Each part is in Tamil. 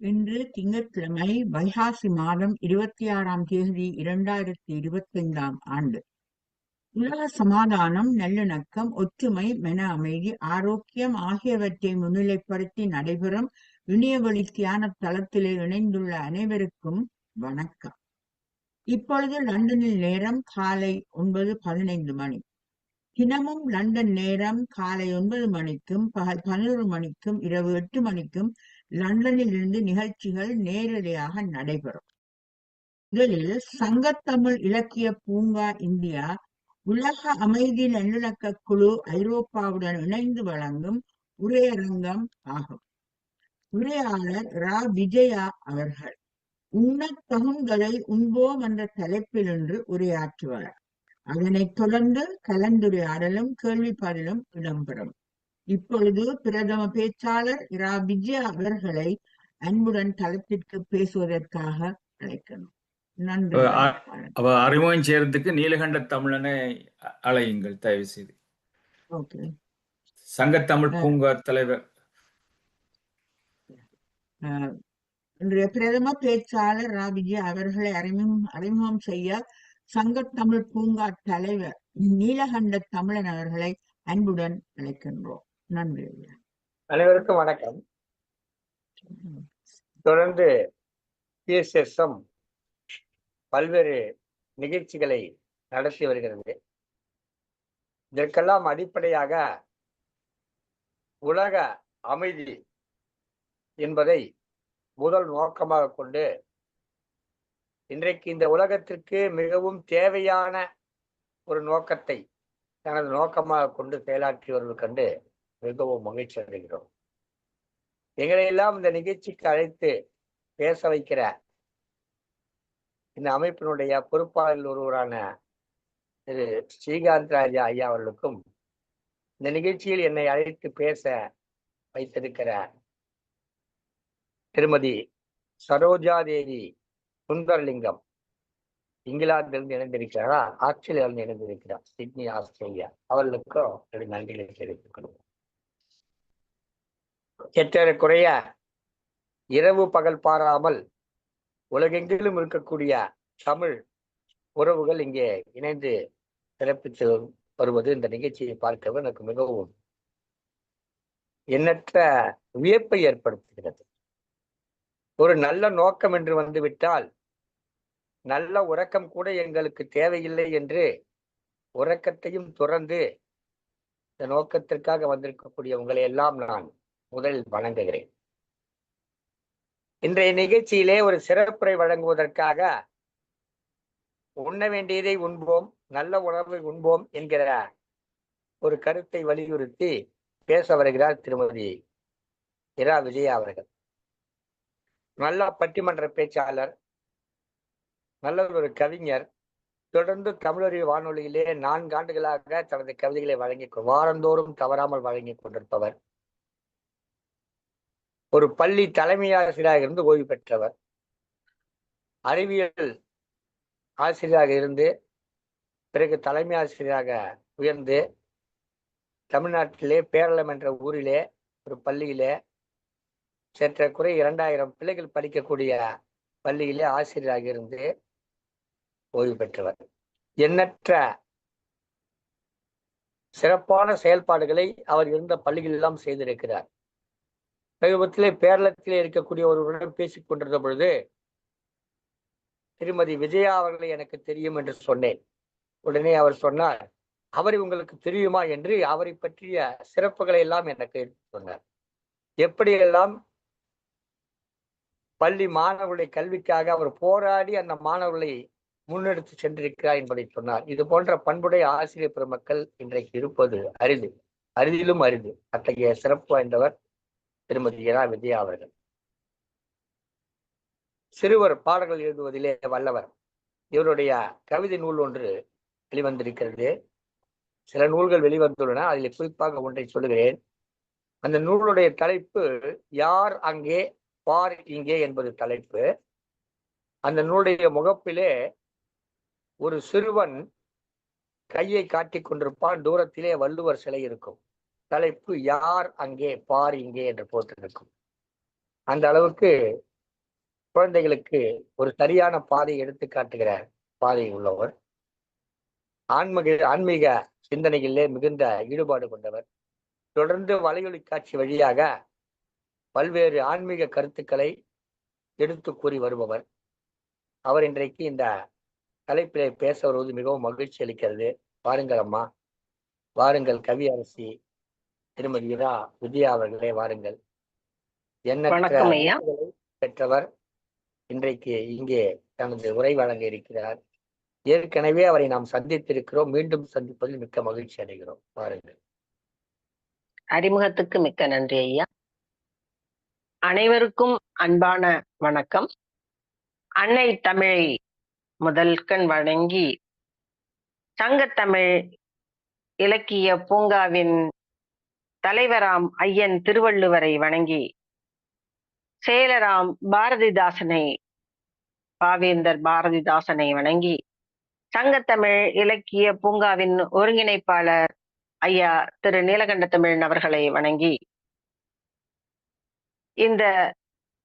இன்று திங்கட்கிழமை வைகாசி மாதம் 26ஆம் தேதி 2025ஆம் ஆண்டு. உலக சமாதானம், நல்லிணக்கம், ஒற்றுமை, மன அமைதி, ஆரோக்கியம் ஆகியவற்றை முன்னிலைப்படுத்தி நடைபெறும் இணையவழி தியான தளத்திலே இணைந்துள்ள அனைவருக்கும் வணக்கம். இப்பொழுது லண்டனில் நேரம் காலை 9:15 மணி. தினமும் லண்டன் நேரம் காலை 9 மணிக்கும் பகல் 11 மணிக்கும் இரவு 8 மணிக்கும் லண்டனில் இருந்து நிகழ்ச்சிகள் நேரடியாக நடைபெறும். முதலில் சங்கத்தமிழ் இலக்கிய பூங்கா இந்தியா உலக அமைதி நல்லிணக்க குழு ஐரோப்பாவுடன் இணைந்து வழங்கும் உரையரங்கம் ஆகும். உரையாளர் ரா. விஜயா அவர்கள் உண்ணத் தகுந்ததை உண்போம் என்ற தலைப்பில் இன்று உரையாற்றுவார். அதனைத் தொடர்ந்து கலந்துரையாடலும் கேள்வி பதிலும் இடம்பெறும். இப்பொழுது பிரதம பேச்சாளர் இரா. விஜயா அவர்களை அன்புடன் தளத்திற்கு பேசுவதற்காக அழைக்கணும். நன்றி. அறிமுகம் செய்யறதுக்கு நீலகண்ட தமிழனை அழையுங்கள் தயவு செய்து. சங்கத்தமிழ் பூங்கா தலைவர். இன்றைய பிரதம பேச்சாளர் ரா. விஜயா அவர்களை அறிமுகம் செய்ய சங்கத்தமிழ் பூங்கா தலைவர் நீலகண்ட தமிழன் அவர்களை அன்புடன் அழைக்கின்றோம். நன்றி. அனைவருக்கும் வணக்கம். தொடர்ந்து PSSM பல்வேறு நிகழ்ச்சிகளை நடத்தி வருகிறது. இதற்கெல்லாம் அடிப்படையாக உலக அமைதி என்பதை முதல் நோக்கமாக கொண்டு இன்றைக்கு இந்த உலகத்திற்கு மிகவும் தேவையான ஒரு நோக்கத்தை தனது நோக்கமாக கொண்டு செயலாற்றியவர்கள் கண்டு மிகவும் மகிழ்ச்சி அடைகிறோம். எங்களை எல்லாம் இந்த நிகழ்ச்சிக்கு அழைத்து பேச வைக்கிற இந்த அமைப்பினுடைய பொறுப்பாளர்கள் ஒருவரான திரு ஸ்ரீகாந்த் ராஜா ஐயா அவர்களுக்கும், இந்த நிகழ்ச்சியில் என்னை அழைத்து பேச வைத்திருக்கிற திருமதி சரோஜா தேவி சுந்தரலிங்கம், இங்கிலாந்திலிருந்து இணைந்திருக்கிறாரா, ஆஸ்திரேலியாவிலிருந்து இணைந்திருக்கிறார், சிட்னி ஆஸ்திரேலியா, அவர்களுக்கும் நன்றிகளை தெரிவித்துக் கொள்வோம். ஏற்றக்குறைய இரவு பகல் பாராமல் உலகெங்கிலும் இருக்கக்கூடிய தமிழ் உறவுகள் இங்கே இணைந்து சிறப்பித்து வருவது, இந்த நிகழ்ச்சியை பார்க்க எனக்கு மிகவும் எண்ணற்ற வியப்பை ஏற்படுத்துகிறது. ஒரு நல்ல நோக்கம் என்று வந்துவிட்டால் நல்ல உறக்கம் கூட எங்களுக்கு தேவையில்லை என்று உறக்கத்தையும் துறந்து இந்த நோக்கத்திற்காக வந்திருக்கக்கூடிய உங்களை எல்லாம் நான் முதலில் வணங்குகிறேன். இன்றைய நிகழ்ச்சியிலே ஒரு சிறப்புரை வழங்குவதற்காக உண்ண வேண்டியதை உண்போம், நல்ல உணவை உண்போம் என்கிற ஒரு கருத்தை வலியுறுத்தி பேச வருகிறார் திருமதி இரா. விஜயா அவர்கள். நல்ல பட்டிமன்ற பேச்சாளர், நல்ல ஒரு கவிஞர், தொடர்ந்து தமிழறிவு வானொலியிலே 4 ஆண்டுகளாக தனது கவிதைகளை வாரந்தோறும் தவறாமல் வழங்கி கொண்டிருப்பவர், ஒரு பள்ளி தலைமை ஆசிரியராக இருந்து ஓய்வு பெற்றவர், அறிவியல் ஆசிரியராக இருந்து பிறகு தலைமை ஆசிரியராக உயர்ந்து தமிழ்நாட்டிலே பேரளம் என்ற ஊரிலே ஒரு பள்ளியிலே சற்றக்குறை 2000 பிள்ளைகள் படிக்கக்கூடிய பள்ளியிலே ஆசிரியராக இருந்து ஓய்வு பெற்றவர். எண்ணற்ற சிறப்பான செயல்பாடுகளை அவர் இருந்த பள்ளிகள் எல்லாம் செய்திருக்கிறார். சமீபத்திலே பேரளத்திலே இருக்கக்கூடிய ஒருவருடன் பேசிக் கொண்டிருந்த பொழுது திருமதி விஜயா அவர்களை எனக்கு தெரியும் என்று சொன்னேன். உடனே அவர் சொன்னார், அவரை உங்களுக்கு தெரியுமா என்று அவரை பற்றிய சிறப்புகளை எல்லாம் எனக்கு சொன்னார். எப்படியெல்லாம் பள்ளி மாணவர்களுடைய கல்விக்காக அவர் போராடி அந்த மாணவர்களை முன்னெடுத்து சென்றிருக்கிறார் என்பதை சொன்னார். இது போன்ற பண்புடைய ஆசிரியர் பெருமக்கள் இன்றைக்கு இருப்பது அரிது, அரிதிலும் அரிது. அத்தகைய சிறப்பு வாய்ந்தவர் திருமதி இரா. விஜயா அவர்கள். சிறுவர் பாடல்கள் எழுதுவதிலே வல்லவர். இவருடைய கவிதை நூல் ஒன்று வெளிவந்திருக்கிறது. சில நூல்கள் வெளிவந்துள்ளன, அதில் குறிப்பாக ஒன்றை சொல்லுகிறேன். அந்த நூலுடைய தலைப்பு யார் அங்கே பார் இங்கே என்பது தலைப்பு. அந்த நூலுடைய முகப்பிலே ஒரு சிறுவன் கையை காட்டிக் கொண்டிருப்பான், தூரத்திலே வள்ளுவர் சிலை இருக்கும். தலைப்பு யார் அங்கே பார் இங்கே என்று போட்டிருக்கும். அந்த அளவுக்கு குழந்தைகளுக்கு ஒரு சரியான பாதை எடுத்து காட்டுகிற பாதை உள்ளவர். ஆன்மீக சிந்தனைகளிலே மிகுந்த ஈடுபாடு கொண்டவர். தொடர்ந்து வலையொலி காட்சி வழியாக பல்வேறு ஆன்மீக கருத்துக்களை எடுத்து கூறி வருபவர். அவர் இன்றைக்கு இந்த தலைப்பிலே பேச வருவது மிகவும் மகிழ்ச்சி அளிக்கிறது. வாருங்கள் அம்மா, வாருங்கள் கவி அரசி திருமதி இரா வித்யா அவர்களே, வாருங்கள். எண்ணற்ற பெற்றவர் இன்றைக்கு இங்கே தனது உரை வழங்க இருக்கிறார். ஏற்கனவே அவரை நாம் சந்தித்திருக்கிறோம், மீண்டும் சந்திப்பதில் மிக்க மகிழ்ச்சி அடைகிறோம். வாருங்கள். அறிமுகத்துக்கு மிக்க நன்றி ஐயா. அனைவருக்கும் அன்பான வணக்கம். அன்னை தமிழை முதல்கண் வணங்கி, சங்கத்தமிழ் இலக்கிய பூங்காவின் தலைவராம் ஐயன் திருவள்ளுவரை வணங்கி, செயலராம் பாரதிதாசனை பாவேந்தர் பாரதிதாசனை வணங்கி, சங்கத்தமிழ் இலக்கிய பூங்காவின் ஒருங்கிணைப்பாளர் ஐயா திரு நீலகண்ட தமிழன் அவர்களை வணங்கி, இந்த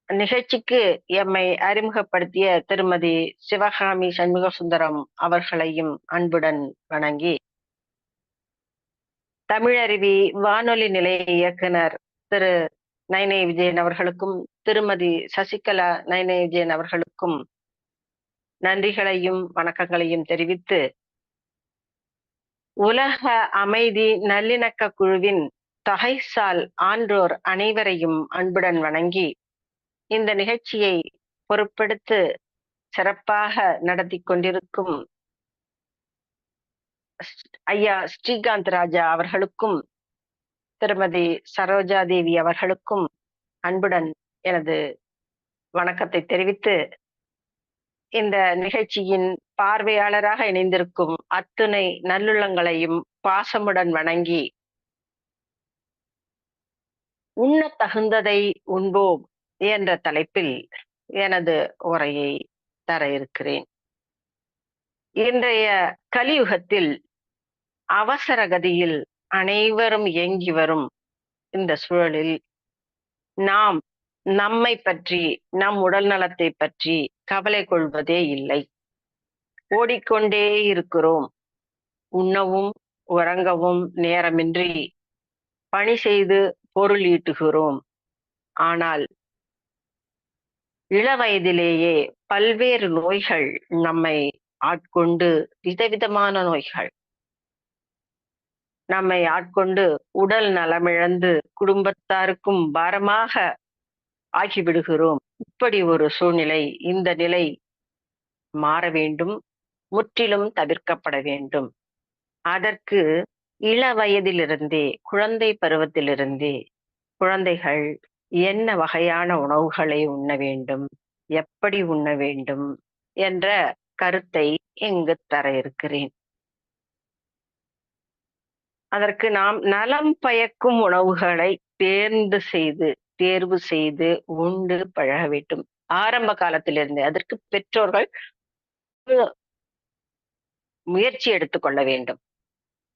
நிகழ்ச்சிக்கு எம்மை அறிமுகப்படுத்திய திருமதி சிவகாமி சண்முக சுந்தரம் அவர்களையும் அன்புடன் வணங்கி, தமிழருவி வானொலி நிலைய இயக்குனர் திரு நைனை விஜயன் அவர்களுக்கும் திருமதி சசிகலா நைனை விஜயன் அவர்களுக்கும் நன்றிகளையும் வணக்கங்களையும் தெரிவித்து, உலக அமைதி நல்லிணக்க குழுவின் தகைசால் ஆன்றோர் அனைவரையும் அன்புடன் வணங்கி, இந்த நிகழ்ச்சியை பொறுப்பெடுத்து சிறப்பாக நடத்தி கொண்டிருக்கும் ஐயா ஸ்ரீகாந்த் ராஜா அவர்களுக்கும் திருமதி சரோஜா தேவி அவர்களுக்கும் அன்புடன் எனது வணக்கத்தை தெரிவித்து, இந்த நிகழ்ச்சியின் பார்வையாளராக இணைந்திருக்கும் அத்துணை நல்லுள்ளங்களையும் பாசமுடன் வணங்கி, உண்ண தகுந்ததை உண்போம் என்ற தலைப்பில் எனது உரையை தர இருக்கிறேன். இன்றைய கலியுகத்தில் அவசர கதியில் அனைவரும் இயங்கி வரும் இந்த சூழலில் நாம் நம்மை பற்றி, நம் உடல் நலத்தை பற்றி கவலை கொள்வதே இல்லை. ஓடிக்கொண்டே இருக்கிறோம். உண்ணவும் உறங்கவும் நேரமின்றி பணி செய்து பொருள் ஈட்டுகிறோம். ஆனால் இளவயதிலேயே பல்வேறு நோய்கள் நம்மை ஆட்கொண்டு, விதவிதமான நோய்கள் நம்மை ஆட்கொண்டு உடல் நலமிழந்து குடும்பத்தாருக்கும் பாரமாக ஆகிவிடுகிறோம். இப்படி ஒரு சூழ்நிலை, இந்த நிலை மாற வேண்டும், முற்றிலும் தவிர்க்கப்பட வேண்டும். அதற்கு இள வயதிலிருந்தே, குழந்தை பருவத்திலிருந்தே குழந்தைகள் என்ன வகையான உணவுகளை உண்ண வேண்டும், எப்படி உண்ண வேண்டும் என்ற கருத்தை இங்கு தர இருக்கிறேன். அதற்கு நாம் நலம் பயக்கும் உணவுகளை தேர்வு செய்து உண்டு பழக வேண்டும். ஆரம்ப காலத்திலிருந்து அதற்கு பெற்றோர்கள் முயற்சி எடுத்துக்கொள்ள வேண்டும்.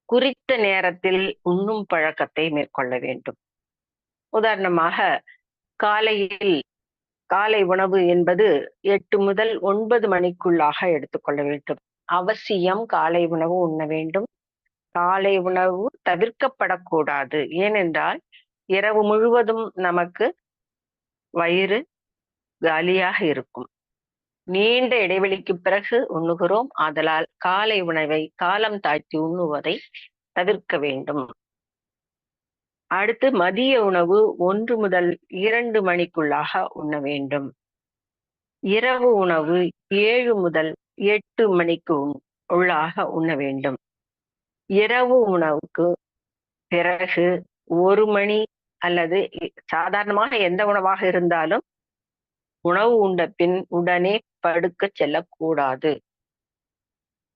குறித்த நேரத்தில் உண்ணும் பழக்கத்தை மேற்கொள்ள வேண்டும். உதாரணமாக, காலை உணவு என்பது 8 முதல் 9 மணிக்குள்ளாக எடுத்துக்கொள்ள வேண்டும். அவசியம் காலை உணவு உண்ண வேண்டும். காலை உணவு தவிர்க்கப்படக்கூடாது. ஏனென்றால் இரவு முழுவதும் நமக்கு வயிறு காலியாக இருக்கும். நீண்ட இடைவெளிக்கு பிறகு உண்ணுகிறோம். ஆதலால் காலை உணவை காலம் தாழ்த்தி உண்ணுவதை தவிர்க்க வேண்டும். அடுத்து மதிய உணவு 1 முதல் 2 மணிக்குள்ளாக உண்ண வேண்டும். இரவு உணவு 7 முதல் 8 மணிக்கு உள்ளாக உண்ண வேண்டும். இரவு உணவுக்கு பிறகு 1 மணி அல்லது சாதாரணமாக எந்த உணவாக இருந்தாலும் உணவு உண்ட பின் உடனே படுக்க செல்லக்கூடாது.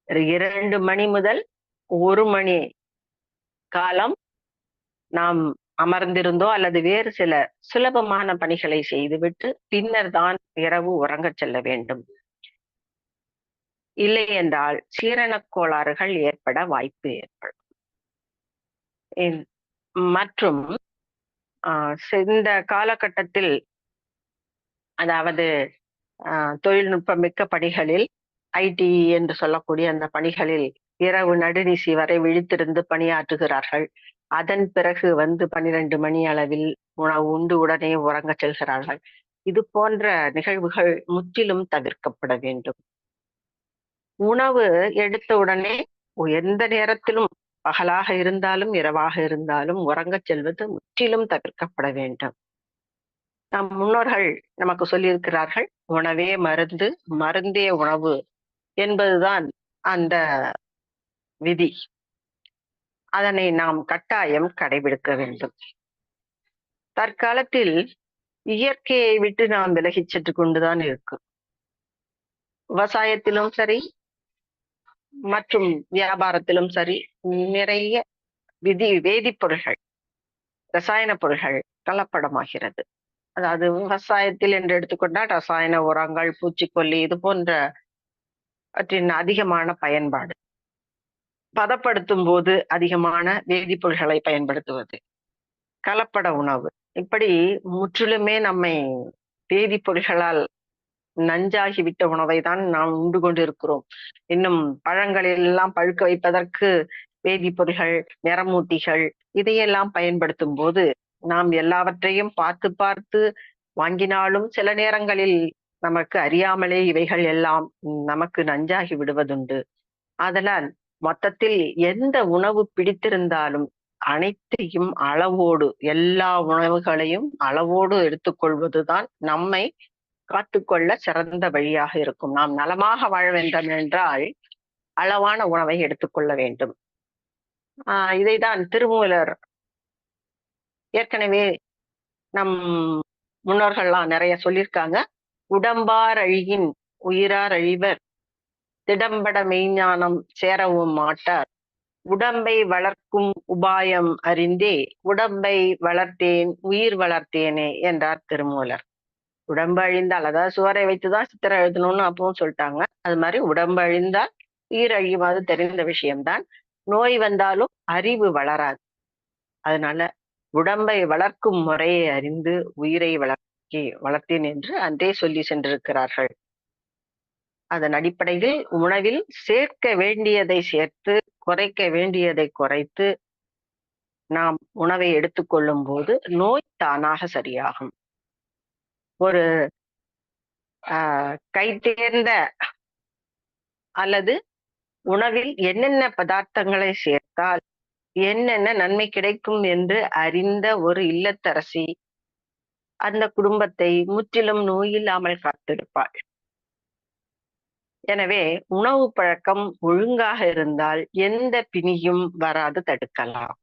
2 மணி முதல் 1 மணி காலம் நாம் அமர்ந்திருந்தோ அல்லது வேறு சில சுலபமான பணிகளை செய்துவிட்டு பின்னர் தான் இரவு உறங்கச் செல்ல வேண்டும். இல்லை என்றால் சீரணக் கோளாறுகள் ஏற்பட வாய்ப்பு ஏற்படும். மற்றும் இந்த காலகட்டத்தில், அதாவது தொழில்நுட்ப மிக்க பணிகளில் ஐடி என்று சொல்லக்கூடிய அந்த பணிகளில் இரவு நடுநிசி வரை விழித்திருந்து பணியாற்றுகிறார்கள். அதன் பிறகு 12 மணி அளவில் உணவு உண்டு உடனே உறங்க செல்கிறார்கள். இது போன்ற நிகழ்வுகள் முற்றிலும் தவிர்க்கப்பட வேண்டும். உணவு எடுத்த உடனே எந்த நேரத்திலும், பகலாக இருந்தாலும் இரவாக இருந்தாலும் உறங்கச் செல்வது முற்றிலும் தவிர்க்கப்பட வேண்டும். நம் முன்னோர்கள் நமக்கு சொல்லியிருக்கிறார்கள், உணவே மருந்து, மருந்தே உணவு என்பதுதான் அந்த விதி. அதனை நாம் கட்டாயம் கடைபிடிக்க வேண்டும். தற்காலத்தில் இயற்கையை விட்டு நாம் விலகிச் சென்று கொண்டுதான் இருக்கும். விவசாயத்திலும் சரி மற்றும் வியாபாரத்திலும் சரி நிறைய வேதிப்பொருள்கள், ரசாயன பொருள்கள் கலப்படமாகிறது. அதாவது விவசாயத்தில் என்று எடுத்துக்கொண்டால் ரசாயன உரங்கள், பூச்சிக்கொல்லி இது போன்றவற்றின் அதிகமான பயன்பாடு, பதப்படுத்தும் போது அதிகமான வேதிப்பொருள்களை பயன்படுத்துவது, கலப்பட உணவு, இப்படி முற்றிலுமே நம்மை வேதிப்பொருள்களால் நஞ்சாகிவிட்ட உணவை தான் நாம் உண்டு கொண்டிருக்கிறோம். இன்னும் பழங்களில் எல்லாம் பழுக்க வைப்பதற்கு வேதிப்பொருள்கள், நிறமூட்டிகள் இதையெல்லாம் பயன்படுத்தும் போது நாம் எல்லாவற்றையும் பார்த்து பார்த்து வாங்கினாலும் சில நேரங்களில் நமக்கு அறியாமலே இவைகள் எல்லாம் நமக்கு நஞ்சாகி விடுவதுண்டு. அதனால் மொத்தத்தில் எந்த உணவு பிடித்திருந்தாலும் அனைத்தையும் அளவோடு, எல்லா உணவுகளையும் அளவோடு எடுத்துக்கொள்வதுதான் நம்மை காத்துக்கொள்ள சிறந்த வழியாக இருக்கும். நாம் நலமாக வாழ வேண்டும் என்றால் அளவான உணவை எடுத்துக்கொள்ள வேண்டும். இதைதான் திருமூலர் ஏற்கனவே நம் முன்னோர்கள்லாம் நிறைய சொல்லியிருக்காங்க. உடம்பார் அழியின் உயிரார் அழிவர், திடம்பட மெய்ஞானம் சேரவும் மாட்டார், உடம்பை வளர்க்கும் உபாயம் அறிந்தே உடம்பை வளர்த்தேன் உயிர் வளர்த்தேனே என்றார் திருமூலர். உடம்பு அழிந்தால், அதாவது சுவரை வைத்துதான் சித்திரம் எழுதணும்னு அப்பவும் சொல்லிட்டாங்க. அது மாதிரி உடம்பு அழிந்தால் உயிர் அழியுமாறு தெரிந்த விஷயம்தான். நோய் வந்தாலும் அறிவு வளராது. அதனால உடம்பை வளர்க்கும் முறையை அறிந்து உயிரை வளர்த்தேன் என்று அன்றே சொல்லி சென்றிருக்கிறார்கள். அதன் அடிப்படையில் உணவில் சேர்க்க வேண்டியதை சேர்த்து, குறைக்க வேண்டியதை குறைத்து நாம் உணவை எடுத்துக்கொள்ளும் போது நோய் தானாக சரியாகும். ஒரு கை தேர்ந்த அல்லது உணவில் என்னென்ன பதார்த்தங்களை சேர்த்தால் என்னென்ன நன்மை கிடைக்கும் என்று அறிந்த ஒரு இல்லத்தரசி அந்த குடும்பத்தை முற்றிலும் நோயில்லாமல் காத்திருப்பாள். எனவே உணவு பழக்கம் ஒழுங்காக இருந்தால் எந்த பிணியும் வராது தடுக்கலாம்.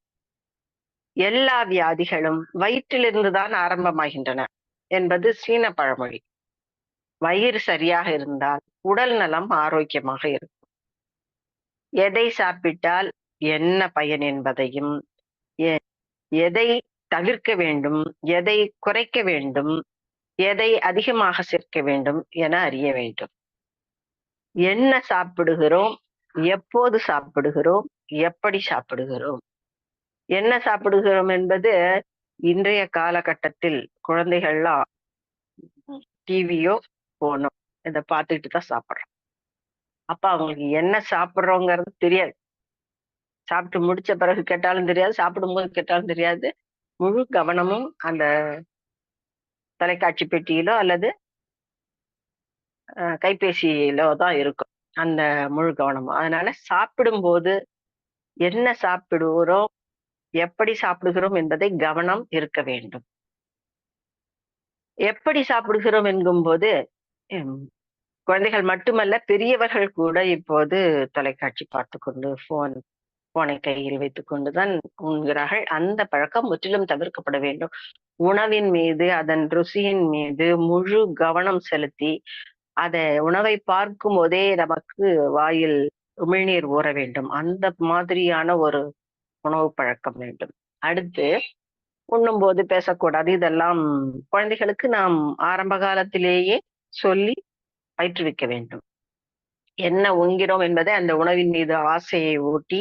எல்லா வியாதிகளும் வயிற்றிலிருந்துதான் ஆரம்பமாகின்றன என்பது சீன பழமொழி. வயிறு சரியாக இருந்தால் உடல் நலம் ஆரோக்கியமாக இருக்கும். எதை சாப்பிட்டால் என்ன பயன் என்பதையும், எதை தவிர்க்க வேண்டும், எதை குறைக்க வேண்டும், எதை அதிகமாக சேர்க்க வேண்டும் என அறிய வேண்டும். என்ன சாப்பிடுகிறோம், எப்போது சாப்பிடுகிறோம், எப்படி சாப்பிடுகிறோம், என்ன சாப்பிடுகிறோம் என்பது இன்றைய காலகட்டத்தில் குழந்தைகள்லாம் டிவியோ போனோ இதை பார்த்துக்கிட்டு தான் சாப்பிட்றோம். அப்ப அவங்களுக்கு என்ன சாப்பிட்றோங்கிறது தெரியாது. சாப்பிட்டு முடிச்ச பிறகு கேட்டாலும் தெரியாது, சாப்பிடும்போது கேட்டாலும் தெரியாது. முழு கவனமும் அந்த தொலைக்காட்சி பெட்டியிலோ அல்லது கைபேசியிலோ தான் இருக்கும், அந்த முழு கவனமும். அதனால சாப்பிடும்போது என்ன சாப்பிடுகிறோம், எப்படி சாப்பிடுகிறோம் என்பதை கவனம் இருக்க வேண்டும். எப்படி சாப்பிடுகிறோம் என்கும்போது குழந்தைகள் மட்டுமல்ல, பெரியவர்கள் கூட இப்போது தொலைக்காட்சி பார்த்து கொண்டு போனை கையில் வைத்துக் கொண்டுதான் உண்கிறார்கள். அந்த பழக்கம் முற்றிலும் தவிர்க்கப்பட வேண்டும். உணவின் மீது, அதன் ருசியின் மீது முழு கவனம் செலுத்தி உணவை பார்க்கும் போதே நமக்கு வாயில் உமிழ்நீர் ஊற வேண்டும். அந்த மாதிரியான ஒரு உணவு பழக்கம் வேண்டும். அடுத்து உண்ணும் போது பேசக்கூடாது. இதெல்லாம் குழந்தைகளுக்கு நாம் ஆரம்ப காலத்திலேயே சொல்லி பயிற்றுவிக்க வேண்டும். என்ன உண்கிறோம் என்பதை அந்த உணவின் மீது ஆசையை ஊட்டி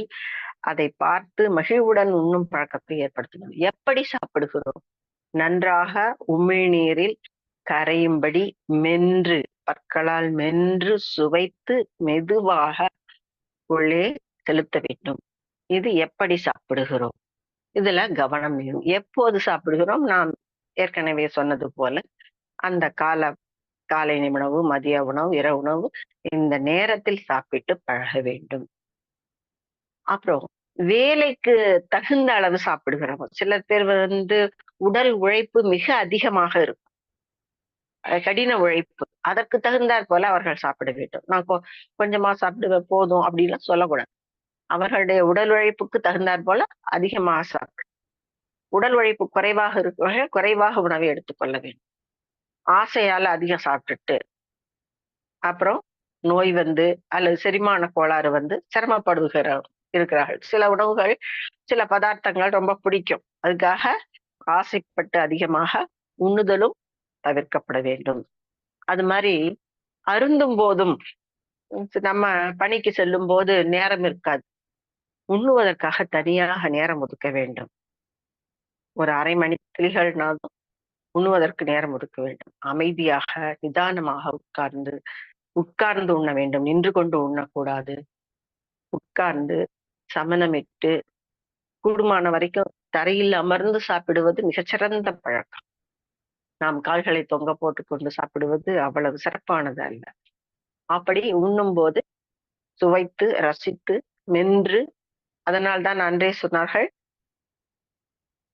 அதை பார்த்து மகிழ்வுடன் உண்ணும் பழக்கத்தை ஏற்படுத்தணும். எப்படி சாப்பிடுகிறோம், நன்றாக உமிழ்நீரில் கரையும்படி மென்று பற்களால் மென்று சுவைத்து மெதுவாக உள்ளே செலுத்த வேண்டும். இது எப்படி சாப்பிடுகிறோம்? இதுல கவனம் வேணும். எப்போது சாப்பிடுகிறோம்? நாம் ஏற்கனவே சொன்னது போல அந்த காலை உணவு, மதிய உணவு, இரவு உணவு இந்த நேரத்தில் சாப்பிட்டு பழக வேண்டும். அப்புறம் வேலைக்கு தகுந்த அளவு சாப்பிடுகிறோம். சில பேர் உடல் உழைப்பு மிக அதிகமாக இருக்கும். கடின உழைப்பு. அதற்கு தகுந்தாற் போல அவர்கள் சாப்பிட வேண்டும். நான் கொஞ்சமா சாப்பிடுவேன் போதும் அப்படின்லாம் சொல்லக்கூடாது. அவர்களுடைய உடல் உழைப்புக்கு தகுந்தாற் போல அதிகமாக சாப்பிடு. உடல் உழைப்பு குறைவாக இருக்கிறவர்கள் குறைவாக உணவை எடுத்துக்கொள்ள வேண்டும். ஆசையால அதிகம் சாப்பிட்டுட்டு அப்புறம் நோய் அல்லது செரிமான கோளாறு இருக்கிறார்கள். சில உணவுகள், சில பதார்த்தங்கள் ரொம்ப பிடிக்கும். அதுக்காக ஆசைப்பட்டு அதிகமாக உண்ணுதலும் தவிர்க்கப்பட வேண்டும். அது மாதிரி அருந்தும் போதும் நம்ம பணிக்கு செல்லும் போது நேரம் இருக்காது. உண்ணுவதற்காக தனியாக நேரம் ஒதுக்க வேண்டும். ஒரு அரை மணி துளிகள்னாலும் உண்ணுவதற்கு நேரம் ஒதுக்க வேண்டும். அமைதியாக நிதானமாக உட்கார்ந்து உண்ண வேண்டும். நின்று கொண்டு உண்ணக்கூடாது. உட்கார்ந்து சமணமிட்டு கூடுமான வரைக்கும் தரையில் அமர்ந்து சாப்பிடுவது மிகச்சிறந்த பழக்கம். நாம் கால்களை தொங்க போட்டு கொண்டு சாப்பிடுவது அவ்வளவு சிறப்பானது அல்ல. அப்படி உண்ணும் போது சுவைத்து ரசித்து மென்று, அதனால்தான் அன்றே சொன்னார்கள்,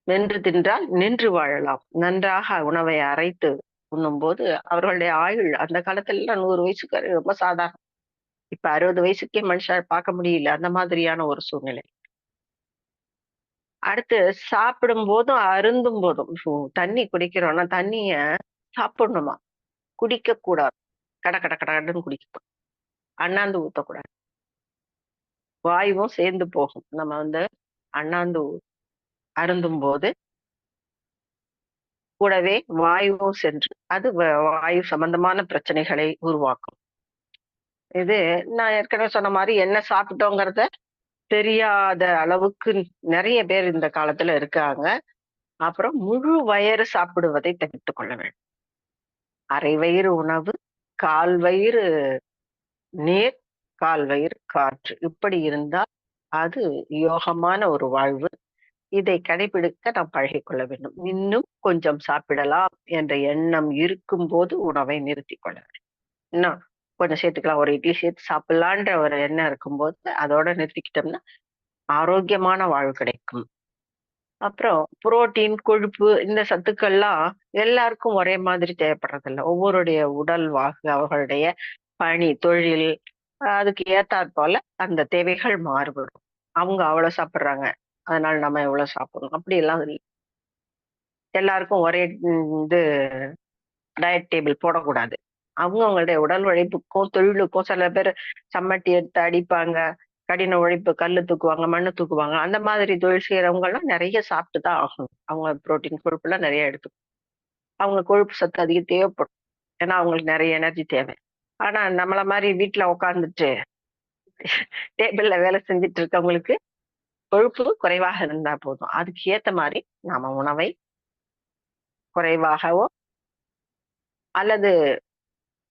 மென்று தின்றால் நின்று வாழலாம். நன்றாக உணவை அரைத்து உண்ணும் போது அவர்களுடைய ஆயுள் அந்த காலத்துல 100 வயசுக்கு ரொம்ப சாதாரணம். இப்ப 60 வயசுக்கே மனுஷன் பார்க்க முடியல. அந்த மாதிரியான ஒரு சூழ்நிலை. அடுத்து சாப்பிடும் போதும் அருந்தும் போதும் தண்ணி குடிக்கிறோம்னா தண்ணிய சாப்பிடணுமா, குடிக்க கூடாது. கடன்னு குடிக்கணும். அண்ணாந்து ஊத்தக்கூடாது. வாயுவும் சேர்ந்து போகும். நம்ம அண்ணாந்து அருந்தும் போது கூடவே வாயுவும் சென்று அது வாயு சம்பந்தமான பிரச்சனைகளை உருவாக்கும். இது நான் ஏற்கனவே சொன்ன மாதிரி என்ன சாப்பிட்டோங்கிறத தெரியாத அளவுக்கு நிறைய பேர் இந்த காலத்துல இருக்காங்க. அப்புறம் முழு வயிறு சாப்பிடுவதை தவிர்த்து கொள்ள வேண்டும். அரை வயிறு உணவு, கால் வயிறு நீர், கால் வயிறு காற்று, இப்படி இருந்தால் அது யோகமான ஒரு வாழ்வு. இதை கடைபிடிக்க நாம் பழகிக்கொள்ள வேண்டும். இன்னும் கொஞ்சம் சாப்பிடலாம் என்ற எண்ணம் இருக்கும் போது உணவை நிறுத்தி கொள்ள வேண்டும். இன்னும் கொஞ்சம் சேர்த்துக்கலாம், ஒரு இட்லி சேர்த்து சாப்பிடலான்ற ஒரு எண்ணம் இருக்கும்போது அதோட நிறுத்திக்கிட்டோம்னா ஆரோக்கியமான வாழ்வு கிடைக்கும். அப்புறம் புரோட்டீன், கொழுப்பு இந்த சத்துக்கள்லாம் எல்லாருக்கும் ஒரே மாதிரி தேவைப்படுறதில்ல. ஒவ்வொருடைய உடல் அவர்களுடைய பணி, தொழில் அதுக்கு ஏத்தாற் போல அந்த தேவைகள் மாறுபடும். அவங்க அவ்வளவு சாப்பிடுறாங்க, அதனால நம்ம எவ்வளவு சாப்பிடணும் அப்படி எல்லாம் இல்லை. எல்லாருக்கும் ஒரே இது டயட் டேபிள் போடக்கூடாது. அவங்களுடைய உடல் உழைப்புக்கும் தொழிலுக்கும் சில பேர் சம்மட்டி எடுத்து அடிப்பாங்க, கடின உழைப்பு, கல்லு தூக்குவாங்க, மண்ணு தூக்குவாங்க. அந்த மாதிரி தொழில் செய்யறவங்க எல்லாம் நிறைய சாப்பிட்டுதான் ஆகணும். அவங்க புரோட்டீன், கொழுப்பு எல்லாம் நிறைய எடுத்துக்கும். அவங்க கொழுப்பு சத்து அதிகம் தேவைப்படும். ஏன்னா அவங்களுக்கு நிறைய எனர்ஜி தேவை. ஆனா நம்மள மாதிரி வீட்டுல உட்காந்துட்டு டேபிள்ல வேலை செஞ்சுட்டு இருக்கவங்களுக்கு கொழுப்பு குறைவாக இருந்தா போதும். அதுக்கு ஏத்த மாதிரி நாம உணவை குறைவாகவோ அல்லது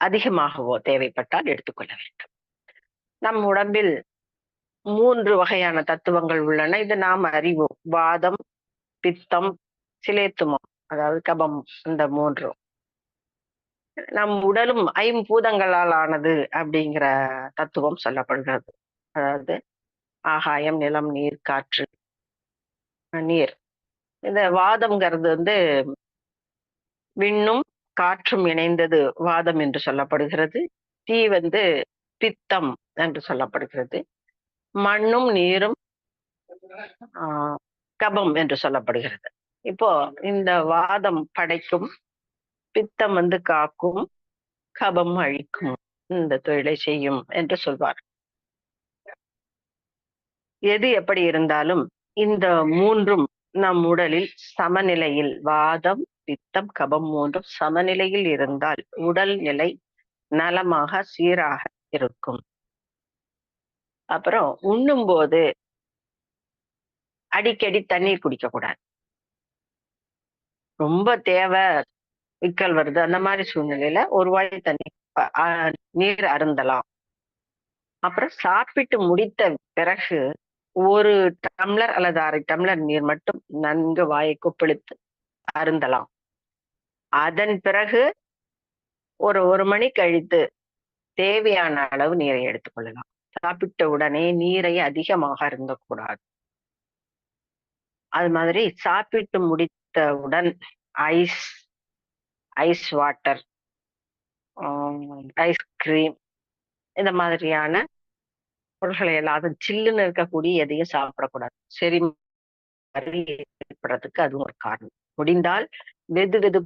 அதிகமாகவோ தேவைப்பட்டால் எடுத்துக்கொள்ள வேண்டும். நம் உடம்பில் 3 வகையான தத்துவங்கள் உள்ளன. இது நாம் அறிவோம். வாதம், பித்தம், சிலேத்துமம், அதாவது கபம். இந்த 3 நம் உடலும் 5 பூதங்களால் ஆனது அப்படிங்கிற தத்துவம் சொல்லப்படுகிறது. அதாவது ஆகாயம், நிலம், நீர், காற்று. நீர், இந்த வாதம்ங்கிறது விண்ணும் காற்றும் இணைந்தது வாதம் என்று சொல்லப்படுகிறது. தீ பித்தம் என்று சொல்லப்படுகிறது. மண்ணும் நீரும் கபம் என்று சொல்லப்படுகிறது. இப்போ இந்த வாதம் படைக்கும், பித்தம் காக்கும், கபம் அழிக்கும், இந்த தொழிலை செய்யும் என்று சொல்வார். எது எப்படி இருந்தாலும் இந்த 3ம் நம் உடலில் சமநிலையில், வாதம், பித்தம், கபம் 3ம் சமநிலையில் இருந்தால் உடல் நிலை நலமாக சீராக இருக்கும். அப்புறம் உண்ணும் போது அடிக்கடி தண்ணீர் குடிக்க கூடாது. ரொம்ப தேவை, விக்கல் வருது, அந்த மாதிரி சூழ்நிலையில ஒரு வாய் தண்ணி நீர் அருந்தலாம். அப்புறம் சாப்பிட்டு முடித்த பிறகு 1 டம்ளர் அல்லது 1/2 டம்ளர் நீர் மட்டும் நன்கு வாயை கொப்பளித்து அருந்தலாம். அதன் பிறகு ஒரு மணி கழித்து தேவையான அளவு நீரை எடுத்துக்கொள்ளலாம். சாப்பிட்ட உடனே நீரை அதிகமாக அருந்தக்கூடாது. அது மாதிரி சாப்பிட்டு முடித்தவுடன் ஐஸ் ஐஸ் வாட்டர், ஐஸ்கிரீம் இந்த மாதிரியான பொருட்களை எல்லாம், அது சில்லுன்னு இருக்கக்கூடிய எதையும் சாப்பிடக்கூடாது. சரி, ஏற்படுறதுக்கு அதுவும் ஒரு காரணம். முடிந்தால் வெது வெது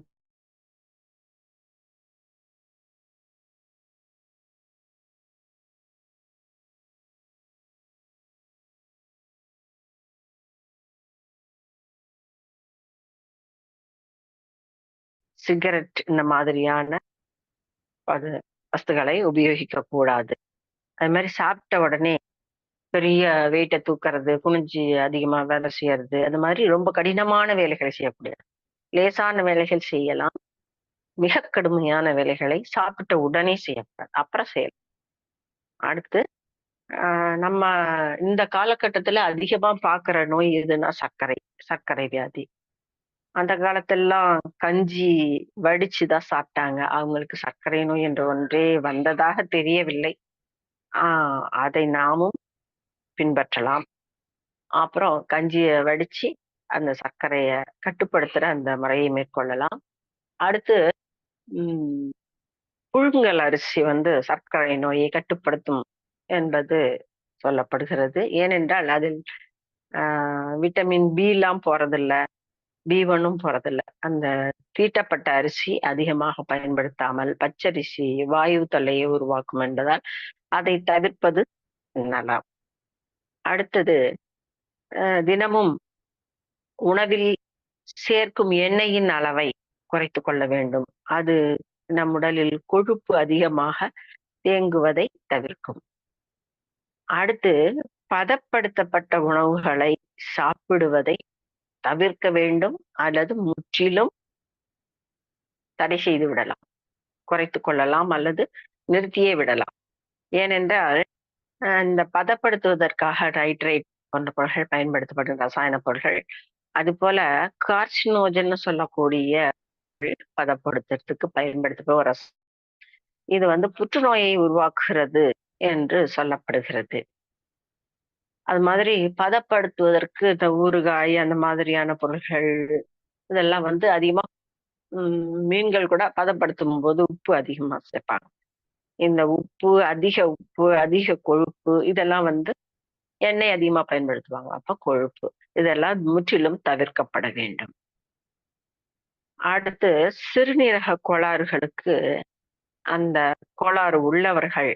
சிகரெட் இந்த மாதிரியான வஸ்துகளை உபயோகிக்க கூடாது. அது மாதிரி சாப்பிட்ட உடனே பெரிய வெயிட்டை தூக்குறது, குனிஞ்சு அதிகமா வேலை செய்யறது, அது மாதிரி ரொம்ப கடினமான வேலைகளை செய்யக்கூடாது. லேசான வேலைகள் செய்யலாம். மிக கடுமையான வேலைகளை சாப்பிட்ட உடனே செய்யக்கூடாது. அப்புறம் செய்யலாம். அடுத்து நம்ம இந்த காலகட்டத்துல அதிகமா பாக்குற நோய் எதுன்னா சர்க்கரை வியாதி. அந்த காலத்தெல்லாம் கஞ்சி வடிச்சுதான் சாப்பிட்டாங்க. அவங்களுக்கு சர்க்கரை நோய் என்ற ஒன்றே வந்ததாக தெரியவில்லை. அதை நாமும் பின்பற்றலாம். அப்புறம் கஞ்சிய வடிச்சு அந்த சர்க்கரைய கட்டுப்படுத்துற அந்த முறையை மேற்கொள்ளலாம். அடுத்து புழுங்கல் அரிசி சர்க்கரை நோயை கட்டுப்படுத்தும் என்பது சொல்லப்படுகிறது. ஏனென்றால் அதில் விட்டமின் பி எல்லாம் போறதில்ல, B1 போறதில்ல. அந்த தீட்டப்பட்ட அரிசி அதிகமாக பயன்படுத்தாமல் பச்சரிசி வாயு தொல்லையை உருவாக்கும் என்பதால் அதை தவிர்ப்பது நலம். அடுத்தது தினமும் உணவில் சேர்க்கும் எண்ணெயின் அளவை குறைத்துக் கொள்ள வேண்டும். அது நம் உடலில் கொழுப்பு அதிகமாக தேங்குவதை தவிர்க்கும். அடுத்து பதப்படுத்தப்பட்ட உணவுகளை சாப்பிடுவதை தவிர்க்க வேண்டும் அல்லது முற்றிலும் தடை செய்து விடலாம், குறைத்துக் கொள்ளலாம் அல்லது நிறுத்தியே விடலாம். ஏனென்றால் இந்த பதப்படுத்துவதற்காக நைட்ரேட் போன்ற பொருட்கள் பயன்படுத்தப்படும் ரசாயன பொருட்கள், அது போல கார்சினோஜன் சொல்லக்கூடிய பதப்படுத்துறதுக்கு பயன்படுத்தப்படும் இது புற்றுநோயை உருவாக்குகிறது என்று சொல்லப்படுகிறது. அது மாதிரி பதப்படுத்துவதற்கு இந்த ஊறுகாய் அந்த மாதிரியான பொருட்கள் இதெல்லாம் அதிகமா மீன்கள் கூட பதப்படுத்தும் போது உப்பு அதிகமா சேர்ப்பாங்க. இந்த உப்பு, அதிக கொழுப்பு இதெல்லாம் எண்ணெய் அதிகமா பயன்படுத்துவாங்க. அப்ப கொழுப்பு இதெல்லாம் முற்றிலும் தவிர்க்கப்பட வேண்டும். அடுத்து சிறுநீரக கோளாறுகளுக்கு அந்த கோளாறு உள்ளவர்கள்,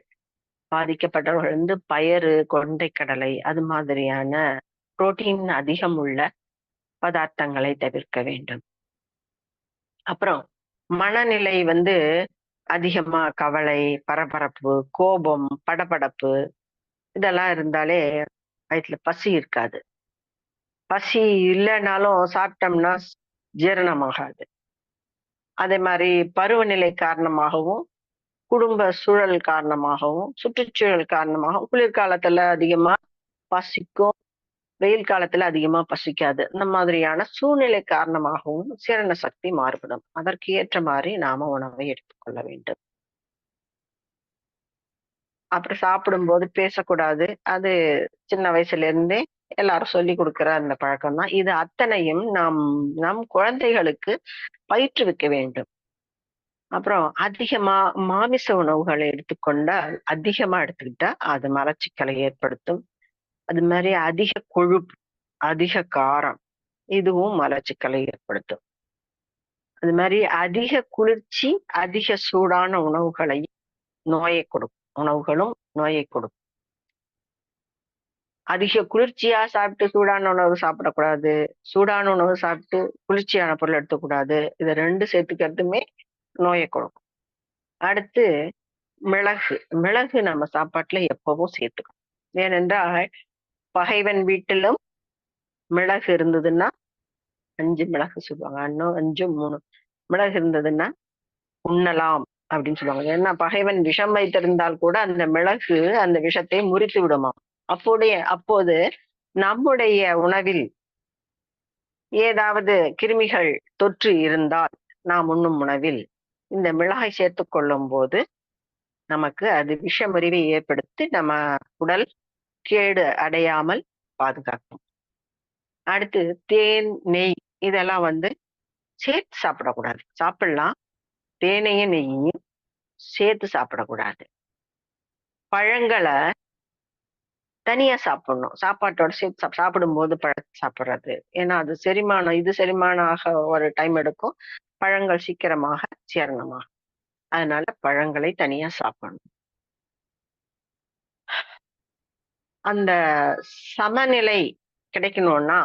பாதிக்கப்பட்டவர்கள் பயறு, கொண்டைக்கடலை அது மாதிரியான புரோட்டீன் அதிகம் உள்ள பதார்த்தங்களை தவிர்க்க வேண்டும். அப்புறம் மனநிலை அதிகமா கவலை, பரபரப்பு, கோபம், படபடப்பு இதெல்லாம் இருந்தாலே வயிற்றுல பசி இருக்காது. பசி இல்லைனாலும் சாப்பிட்டோம்னா ஜீரணமாகாது. அதே மாதிரி பருவநிலை காரணமாகவும், குடும்ப சூழல் காரணமாகவும், சுற்றுச்சூழல் காரணமாகவும் குளிர்காலத்துல அதிகமா பசிக்கும், வெயில் காலத்துல அதிகமா பசிக்காது. இந்த மாதிரியான சூழ்நிலை காரணமாகவும் ஜீரண சக்தி மாறுபடும். அதற்கு ஏற்ற மாதிரி நாம உணவை எடுத்துக்கொள்ள வேண்டும். அப்புறம் சாப்பிடும்போது பேசக்கூடாது. அது சின்ன வயசுல இருந்தே எல்லாரும் சொல்லி கொடுக்கிற அந்த பழக்கம் தான். இது அத்தனையும் நம் குழந்தைகளுக்கு பயிற்றுவிக்க வேண்டும். அப்புறம் அதிகமா மாமிச உணவுகளை எடுத்துக்கொண்டால், அதிகமா எடுத்துக்கிட்டா அது மலச்சிக்கலை ஏற்படுத்தும். அது மாதிரி அதிக கொழுப்பு, அதிக காரம் இதுவும் மலச்சிக்கலை ஏற்படுத்தும். அது மாதிரி அதிக குளிர்ச்சி, அதிக சூடான உணவுகளை நோயை கொடுக்கும். உணவுகளும் நோயை கொடுக்கும். அதிக குளிர்ச்சியா சாப்பிட்டு சூடான உணவு சாப்பிடக்கூடாது. சூடான உணவு சாப்பிட்டு குளிர்ச்சியான பொருள் எடுத்துக்கூடாது. இதை 2 சேர்த்துக்கிறதுமே நோயை கொடுக்கும். அடுத்து மிளகு நம்ம சாப்பாட்டுல எப்பவும் சேர்த்துக்கணும். ஏனென்றால் பகைவன் வீட்டிலும் மிளகு இருந்ததுன்னா 5 மிளகு சொல்லுவாங்க. இன்னும் 5, 3 மிளகு இருந்ததுன்னா உண்ணலாம் அப்படின்னு சொல்லுவாங்க. ஏன்னா பகைவன் விஷம் வைத்திருந்தால் கூட அந்த மிளகு அந்த விஷத்தை முறித்து விடுமாம். அப்போது நம்முடைய உணவில் ஏதாவது கிருமிகள் தொற்று இருந்தால் நாம் உண்ணும் உணவில் இந்த மிளகாய் சேர்த்துக் கொள்ளும் போது நமக்கு அது விஷமுறிவை ஏற்படுத்தி நம்ம உடல் கேடு அடையாமல் பாதுகாக்கும். அடுத்து தேன், நெய் இதெல்லாம் சேர்த்து சாப்பிடக்கூடாது. சாப்பிடலாம், தேனையும் நெய்யையும் சேர்த்து சாப்பிடக்கூடாது. பழங்களை தனியா சாப்பிடணும். சாப்பாட்டோட சேர்த்து சாப்பிடும்போது பழத்தை சாப்பிடுறது. ஏன்னா அது செரிமானம் ஆக ஒரு டைம் எடுக்கும். பழங்கள் சீக்கிரமாக ஜீரணமா. அதனால பழங்களை தனியா சாப்பிடணும். அந்த சமநிலை கிடைக்கணும்னா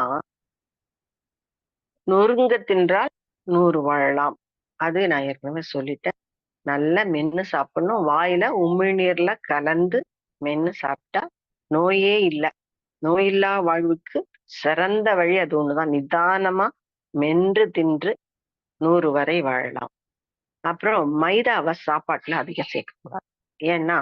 நொறுங்க தின்றால் 100 வாழலாம். அது நான் ஏற்கனவே சொல்லிட்டேன். நல்லா மென்னு சாப்பிடணும். வாயில உமிழ்நீர்ல கலந்து மென்னு சாப்பிட்டா நோயே இல்லை. நோயில்லா வாழ்வுக்கு சிறந்த வழி அது ஒண்ணுதான். நிதானமா மென்று தின்று 100 வரை வாழலாம். அப்புறம் மைதாவை சாப்பாட்டுல அதிகம் சேர்க்கக்கூடாது. ஏன்னா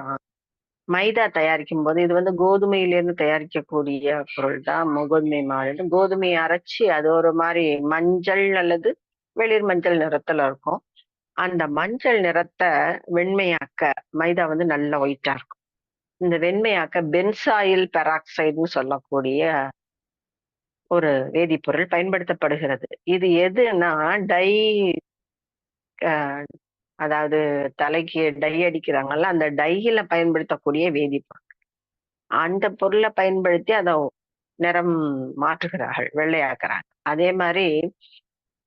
மைதா தயாரிக்கும் போது இது கோதுமையிலிருந்து தயாரிக்கக்கூடிய பொருள் தான். கோதுமை மாவு, கோதுமையை அரைச்சி அது ஒரு மாதிரி மஞ்சள் அல்லது வெளிர் மஞ்சள் நிறத்துல இருக்கும். அந்த மஞ்சள் நிறத்தை வெண்மையாக்க மைதா நல்ல ஒயிட்டா இருக்கும். இந்த வெண்மையாக்க பென்சாயில் பெராக்சைடுன்னு சொல்லக்கூடிய ஒரு வேதிப்பொருள் பயன்படுத்தப்படுகிறது. இது எதுன்னா அதாவது தலைக்கு டை அடிக்கிறாங்கல்ல, அந்த டையில பயன்படுத்தக்கூடிய வேதிப்பொருள். அந்த பொருளை பயன்படுத்தி அதை நிறம் மாற்றுகிறார்கள், வெள்ளையாக்குறாங்க. அதே மாதிரி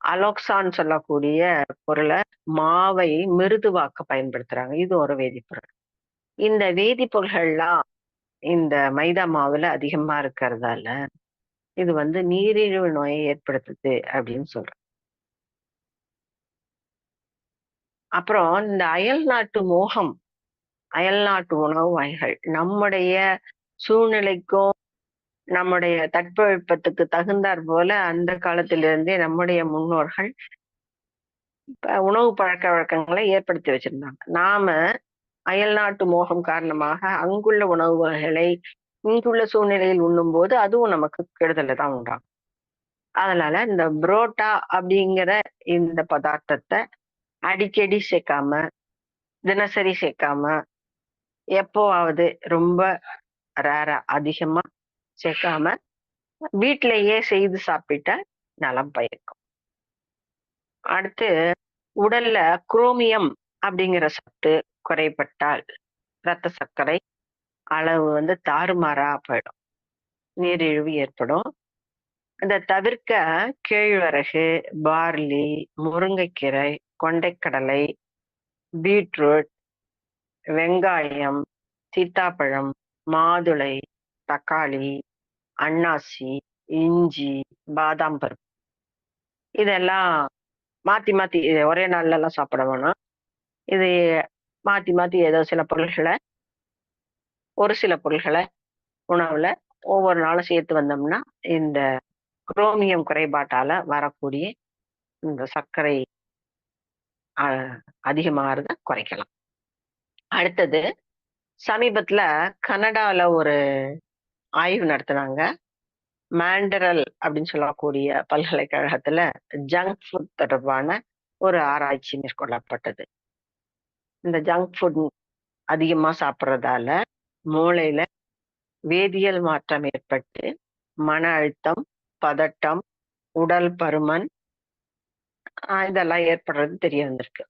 அலோக்சான் சொல்லக்கூடிய பொருளை மாவை மிருதுவாக்க பயன்படுத்துறாங்க. இது ஒரு வேதிப்பொருள். இந்த வேதிப்பொருள்கள்லாம் இந்த மைதா மாவுல அதிகமா இருக்கிறதால இது நீரிழிவு நோயை ஏற்படுத்துது அப்படின்னு சொல்றேன். அப்புறம் இந்த அயல்நாட்டு மோகம், அயல்நாட்டு உணவு வகைகள் நம்முடைய சூழ்நிலைக்கும் நம்முடைய தட்பவெப்பத்துக்கு தகுந்தாற் போல அந்த காலத்திலிருந்தே நம்முடைய முன்னோர்கள் உணவு பழக்க வழக்கங்களை ஏற்படுத்தி வச்சிருந்தாங்க. நாம அயல்நாட்டு மோகம் காரணமாக அங்குள்ள உணவு வகைகளை இங்குள்ள சூழ்நிலையில் உண்ணும் போது அதுவும் நமக்கு கெடுதலை தான் உண்டாகும். அதனால இந்த புரோட்டா அப்படிங்கிற இந்த பதார்த்தத்தை அடிக்கடி சேர்க்காம, தினசரி சேர்க்காம, எப்போவாவது ரொம்ப ரேரா அதிகமா சேர்க்காம வீட்டிலேயே செய்து சாப்பிட்டா நலம் பயக்கும். அடுத்து உடல்ல குரோமியம் அப்படிங்கிற சத்து குறைபட்டால் இரத்த சர்க்கரை அளவு தாறுமாறா போயிடும், நீரிழிவு ஏற்படும். இதை தவிர்க்க கேழ்வரகு, பார்லி, முருங்கைக்கீரை, கொண்டைக்கடலை, பீட்ரூட், வெங்காயம், சீத்தாப்பழம், மாதுளை, தக்காளி, அன்னாசி, இஞ்சி, பாதாம் பருப்பு இதெல்லாம் மாத்தி மாத்தி ஒரே நாள்ல எல்லாம் சாப்பிட வேணாம். இது மாத்தி மாத்தி ஏதோ ஒரு சில பொருள்களை உணவுல ஒவ்வொரு நாளும் சேர்த்து வந்தோம்னா இந்த குரோமியம் குறைபாட்டால வரக்கூடிய இந்த சர்க்கரை அதிகமாகிறத குறைக்கலாம். அடுத்தது சமீபத்துல கனடால ஒரு ஆய்வு நடத்தினாங்க. மாண்டரல் அப்படின்னு சொல்லக்கூடிய பல்கலைக்கழகத்துல ஜங்க் ஃபுட் தொடர்பான ஒரு ஆராய்ச்சி மேற்கொள்ளப்பட்டது. இந்த ஜங்க் ஃபுட் அதிகமா சாப்பிட்றதால மூளையில வேதியியல் மாற்றம் ஏற்பட்டு மன அழுத்தம், பதட்டம், உடல் பருமன் இதெல்லாம் ஏற்படுறது தெரிய வந்திருக்கு.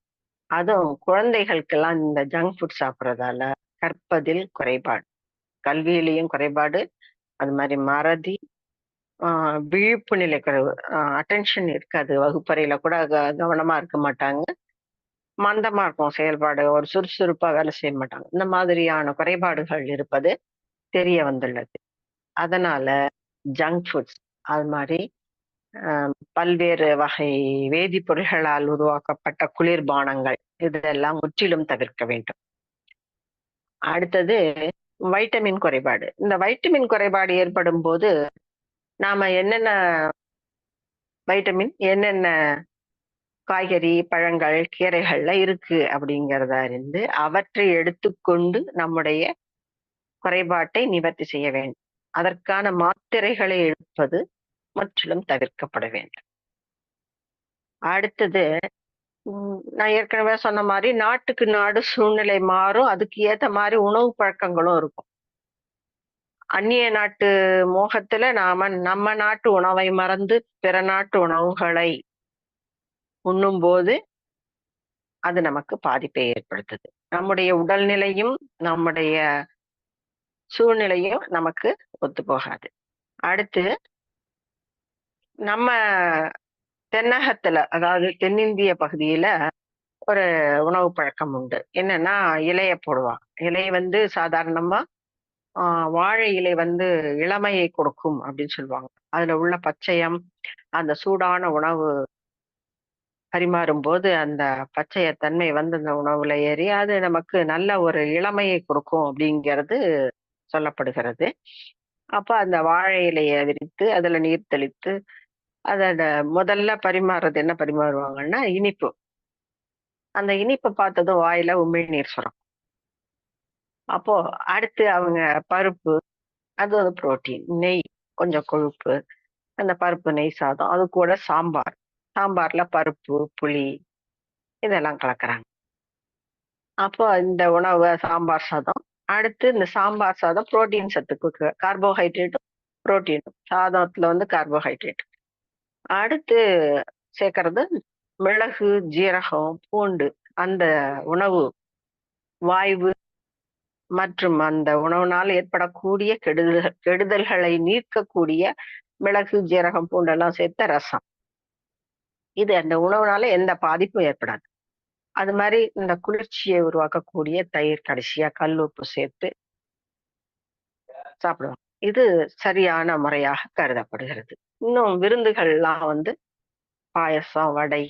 அதுவும் குழந்தைகளுக்கெல்லாம் இந்த ஜங்க் ஃபுட் சாப்பிட்றதால கற்பதில் குறைபாடு, கல்வியிலையும் குறைபாடு, அது மாதிரி மறதி, விழிப்பு நிலை குறைவு, அட்டென்ஷன் இருக்காது, வகுப்பறையில கூட கவனமா இருக்க மாட்டாங்க, மந்தமா இருக்கும் செயல்பாடு, ஒரு சுறுசுறுப்பா வேலை செய்ய மாட்டாங்க. இந்த மாதிரியான குறைபாடுகள் இருப்பது தெரிய வந்துள்ளது. அதனால ஜங்க் ஃபுட்ஸ் அது மாதிரி பல்வேறு வகை வேதிப்பொருள்களால் உருவாக்கப்பட்ட குளிர்பானங்கள் இதெல்லாம் முற்றிலும் தவிர்க்க வேண்டும். அடுத்தது வைட்டமின் குறைபாடு. இந்த வைட்டமின் குறைபாடு ஏற்படும் போது நாம என்னென்ன வைட்டமின், என்னென்ன காய்கறி, பழங்கள், கீரைகள்ல இருக்கு அப்படிங்கிறத அறிந்து அவற்றை எடுத்துக்கொண்டு நம்முடைய குறைபாட்டை நிவர்த்தி செய்ய வேண்டும். அதற்கான மாத்திரைகளை எடுப்பது முற்றிலும் தவிர்க்கப்பட வேண்டும். அடுத்தது நான் ஏற்கனவே சொன்ன மாதிரி நாட்டுக்கு நாடு சூழ்நிலை மாறும். அதுக்கு ஏத்த மாதிரி உணவு பழக்கங்களும் இருக்கும். அந்நிய நாட்டு மோகத்துல நம்ம நாட்டு உணவை மறந்து பிற நாட்டு உணவுகளை உண்ணும்போது அது நமக்கு பாதிப்பை ஏற்படுத்துது. நம்முடைய உடல்நிலையும் நம்முடைய சூழ்நிலையும் நமக்கு ஒத்து போகாது. அடுத்து நம்ம தென்னகத்துல, அதாவது தென்னிந்திய பகுதியில ஒரு உணவு பழக்கம் உண்டு. என்னன்னா, இலைய போடுவாங்க. இலை சாதாரணமா வாழை இலை இளமையை கொடுக்கும் அப்படின்னு சொல்லுவாங்க. அதுல உள்ள பச்சையம், அந்த சூடான உணவு பரிமாறும் போது அந்த பச்சையத்தன்மை அந்த உணவுல ஏறி அது நமக்கு நல்ல ஒரு இளமையை கொடுக்கும் அப்படிங்கிறது சொல்லப்படுகிறது. அப்ப அந்த வாழை இலையை விரித்து அதுல நீர் தெளித்து அதோட முதல்ல பரிமாறுறது என்ன பரிமாறுவாங்கன்னா இனிப்பு. அந்த இனிப்பை பார்த்ததும் வாயில உமிழ்நீர் சுரக்கும். அப்போ அடுத்து அவங்க பருப்பு, அது ஒரு புரோட்டீன், நெய், கொஞ்சம் கொழுப்பு, அந்த பருப்பு நெய் சாதம், அது கூட சாம்பார். சாம்பார்ல பருப்பு, புளி இதெல்லாம் கலக்குறாங்க. அப்போ இந்த உணவு சாம்பார் சாதம். அடுத்து இந்த சாம்பார் சாதம் புரோட்டீன் சத்துக்கு, கார்போஹைட்ரேட்டும் புரோட்டீனும். சாதத்துல கார்போஹைட்ரேட். அடுத்து சேர்க்கறது மிளகு, ஜீரகம், பூண்டு. அந்த உணவு வாய்வு மற்றும் அந்த உணவுனால் ஏற்படக்கூடிய கெடுதல்களை நீக்கக்கூடிய மிளகு, ஜீரகம், பூண்டெல்லாம் சேர்த்த ரசம். இது அந்த உணவுனால எந்த பாதிப்பும் ஏற்படாது. அது மாதிரி இந்த குளிர்ச்சியை உருவாக்கக்கூடிய தயிர், கடைசியா கல் உப்பு சேர்த்து சாப்பிடுவாங்க. இது சரியான முறையாக கருதப்படுகிறது. இன்னும் விருந்துகள்லாம் பாயசம், வடை,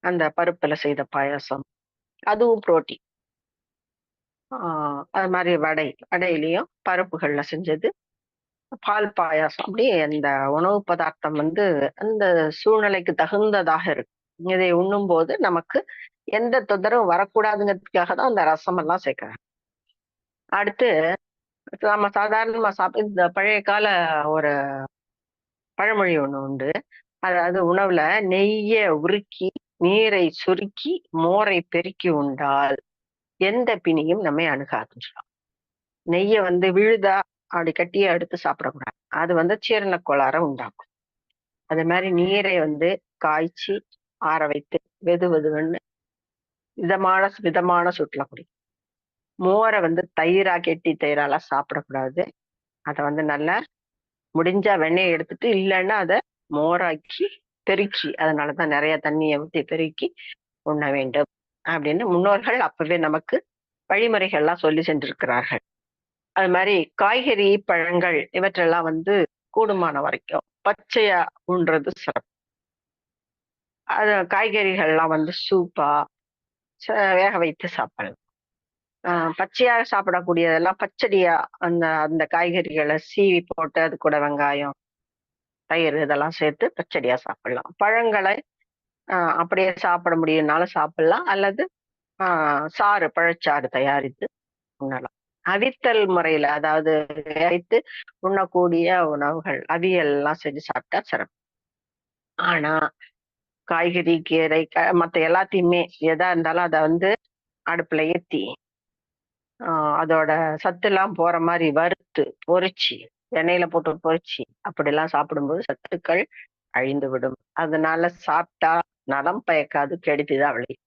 அந்த பருப்புல செய்த பாயசம், அதுவும் புரோட்டீன். அது மாதிரி வடையிலையும் பருப்புகள்ல செஞ்சது, பால் பாயாசம். அப்படியே அந்த உணவு பதார்த்தம் அந்த சூழ்நிலைக்கு தகுந்ததாக இருக்கு. இதை உண்ணும் போது நமக்கு எந்த தொந்தரவும் வரக்கூடாதுங்கிறதுக்காக தான் அந்த ரசம் எல்லாம் சேர்க்கிறாங்க. அடுத்து நம்ம சாதாரணமா இந்த பழைய கால ஒரு பழமொழி ஒண்ணு உண்டு. அதாவது உணவுல நெய்ய உருக்கி, நீரை சுருக்கி, மோரை பெருக்கி உண்டால் எந்த பிணியும் நம்மை அணுகாதுன்னு சொல்லுவாங்க. நெய்ய விழுதா அப்படி கட்டியே எடுத்து சாப்பிடக்கூடாது. அது சீரண கோளாறை உண்டாக்கும். அது மாதிரி நீரை காய்ச்சி ஆற வைத்து வெது வெதுன்னு விதமான சூட்டுல குடிக்கும். மோரை தயிரா, கெட்டி தயிராலாம் சாப்பிடக்கூடாது. அதை நல்லா முடிஞ்சா வெண்ணெயை எடுத்துட்டு, இல்லைன்னா அதை மோராக்கி பெருக்கி, அதனாலதான் நிறைய தண்ணியை ஊற்றி பெருக்கி உண்ண வேண்டும் அப்படின்னு முன்னோர்கள் அப்பவே நமக்கு வழிமுறைகள்லாம் சொல்லி சென்றிருக்கிறார்கள். அது மாதிரி காய்கறி, பழங்கள் இவற்றெல்லாம் கூடுமான வரைக்கும் பச்சையா உண்றது சிறப்பு. அது காய்கறிகள்லாம் சூப்பா வேக வைத்து சாப்பிடலாம். பச்சையாக சாப்பிடக்கூடியதெல்லாம் பச்சடியா அந்த அந்த காய்கறிகளை சீவி போட்டு அது கூட வெங்காயம், தயிர் இதெல்லாம் சேர்த்து பச்சடியா சாப்பிடலாம். பழங்களை அப்படியே சாப்பிட முடியும்னாலும் சாப்பிடலாம், அல்லது சாறு, பழச்சாறு தயாரித்து உண்ணலாம். அவித்தல் முறையில, அதாவது வேவித்து உண்ணக்கூடிய உணவுகள், அவியல் எல்லாம் செஞ்சு சாப்பிட்டா சிறப்பு. ஆனா காய்கறி, கீரை, மத்த எல்லாத்தையுமே எதா இருந்தாலும் அதை அடுப்புல ஏத்தி அதோட சத்துலாம் போற மாதிரி வறுத்து பொரிச்சு, எண்ணெயில போட்டு பொரிச்சு அப்படிலாம் சாப்பிடும்போது சத்துக்கள் அழிந்து விடும். அதனால சாப்பிட்டா நலம் பயக்காது, கெடுதிதான் விளையும்.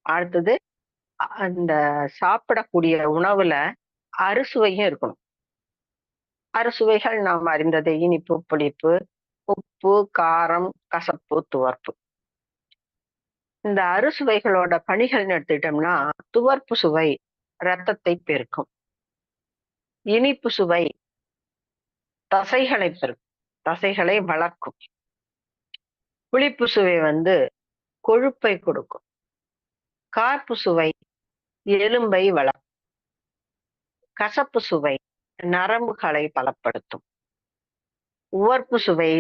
அடுத்தது அந்த சாப்பிடக்கூடிய உணவுல அறுசுவையும் இருக்கணும். அறுசுவைகள் நாம் அறிந்தது இனிப்பு, புளிப்பு, உப்பு, காரம், கசப்பு, துவர்ப்பு. இந்த அறுசுவைகளோட பணிகள்னு எடுத்துக்கிட்டோம்னா, துவர்ப்பு சுவை இரத்தத்தை பெருக்கும். இனிப்பு சுவை தசைகளை பெருக்கும், தசைகளை வளர்க்கும். புளிப்பு சுவை கொழுப்பை கொடுக்கும். கார்ப்பு சுவை எலும்பை வளர்க்கும். கசப்பு சுவை நரம்புகளை பலப்படுத்தும். உவர்ப்பு சுவை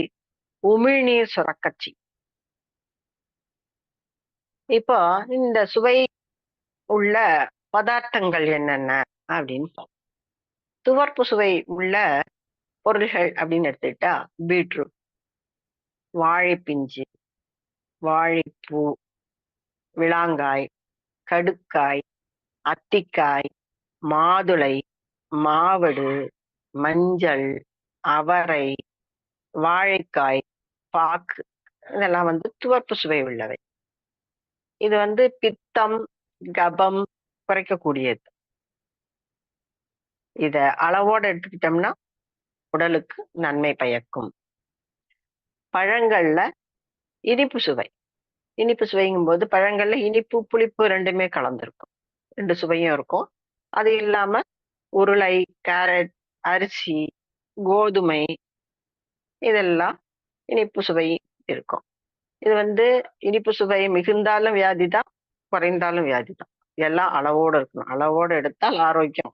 உமிழ்நீர் சுரக்கச்சி. இப்போ இந்த சுவை உள்ள பதார்த்தங்கள் என்னென்ன அப்படின்னு பார்ப்போம். துவர்ப்பு சுவை உள்ள பொருள்கள் அப்படின்னு எடுத்துக்கிட்டா பீட்ரூட், வாழைப்பிஞ்சு, வாழைப்பூ, விளாங்காய், கடுக்காய், அத்திக்காய், மாதுளை, மாவடு, மஞ்சள், அவரை, வாழைக்காய், பாக்கு, இதெல்லாம் துவர்ப்பு சுவை உள்ளவை. இது பித்தம், கபம் குறைக்கக்கூடியது. இத அளவோட எடுத்துக்கிட்டோம்னா உடலுக்கு நன்மை பயக்கும். பழங்கள்ல இனிப்பு சுவை. இனிப்பு சுவைங்கும் போது பழங்கள்ல இனிப்பு, புளிப்பு ரெண்டுமே கலந்துருக்கும். 2 சுவையும் இருக்கும். அது இல்லாம உருளை, கேரட், அரிசி, கோதுமை இதெல்லாம் இனிப்பு சுவை இருக்கும். இது இனிப்பு சுவை மிகுந்தாலும் வியாதிதான், குறைந்தாலும் வியாதிதான். எல்லாம் அளவோட இருக்கணும். அளவோட எடுத்தால் ஆரோக்கியம்.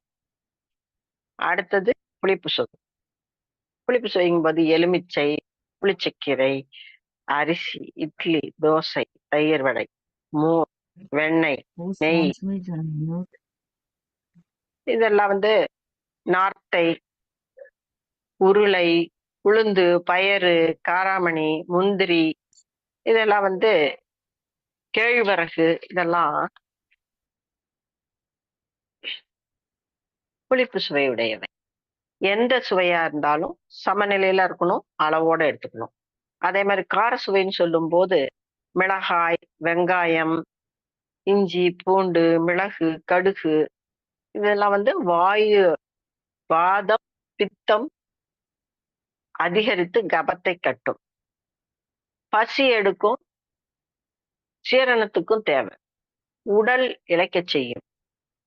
அடுத்தது புளிப்பு சுவை. புளிப்பு சுவைங்கும் போது எலுமிச்சை, புளிச்சக்கீரை, அரிசி, இட்லி, தோசை, தயிர் வடை, மோர், வெண்ணெய், Who's நெய், wants me to unmute? இதெல்லாம் நார்த்தை, உருளை, உளுந்து, பயறு, காராமணி, முந்திரி, இதெல்லாம் கேழ்வரகு, இதெல்லாம் புளிப்பு சுவையுடையவை. எந்த சுவையா இருந்தாலும் சமநிலையில இருக்கணும், அளவோட எடுத்துக்கணும். அதே மாதிரி கார சுவைன்னு சொல்லும் போது மிளகாய், வெங்காயம், இஞ்சி, பூண்டு, மிளகு, கடுகு, இதெல்லாம் வாயு, வாதம், பித்தம் அதிகரித்து கபத்தை கட்டும். பசி எடுக்கும், சீரணத்துக்கும் தேவை. உடல் இளைக்கச் செய்யும்.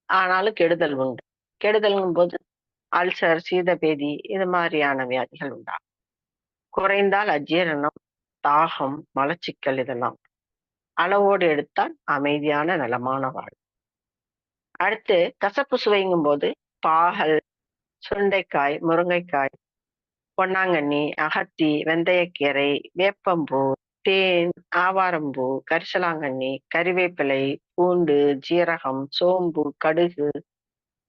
ஆனாலும் கெடுதல் உண்டு. கெடுதல்ங்கும் போது அல்சர், சீதபேதி இது மாதிரியான வியாதிகள் உண்டாகும். குறைந்தால் அஜீரணம், தாகம், மலச்சிக்கல் இதெல்லாம். அளவோடு எடுத்தால் அமைதியான நலமான வாழ்வு. அடுத்து கசப்பு சுவைங்கும் போது பாகல், சுண்டைக்காய், முருங்கைக்காய், பொன்னாங்கண்ணி, அகத்தி, வெந்தயக்கீரை, வேப்பம்பூ, தேன், ஆவாரம்பூ, கரிசலாங்கண்ணி, கறிவேப்பிலை, பூண்டு, ஜீரகம், சோம்பு, கடுகு,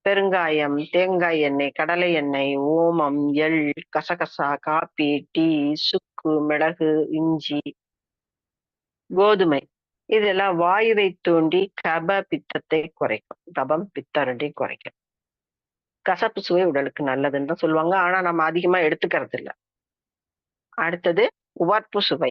பெருங்காயம், தேங்காய் எண்ணெய், கடலை எண்ணெய், ஓமம், எள், கசகசா, காப்பி, டீ, சுக்கு, மிளகு, இஞ்சி, கோதுமை, இதெல்லாம் வாயுவை தூண்டி கப பித்தத்தை குறைக்கும். கபம், பித்தம் ரெண்டையும் குறைக்கும். கசப்பு சுவை உடலுக்கு நல்லதுன்னு தான் சொல்லுவாங்க. ஆனா நம்ம அதிகமா எடுத்துக்கிறது இல்லை. அடுத்தது உவர்ப்பு சுவை.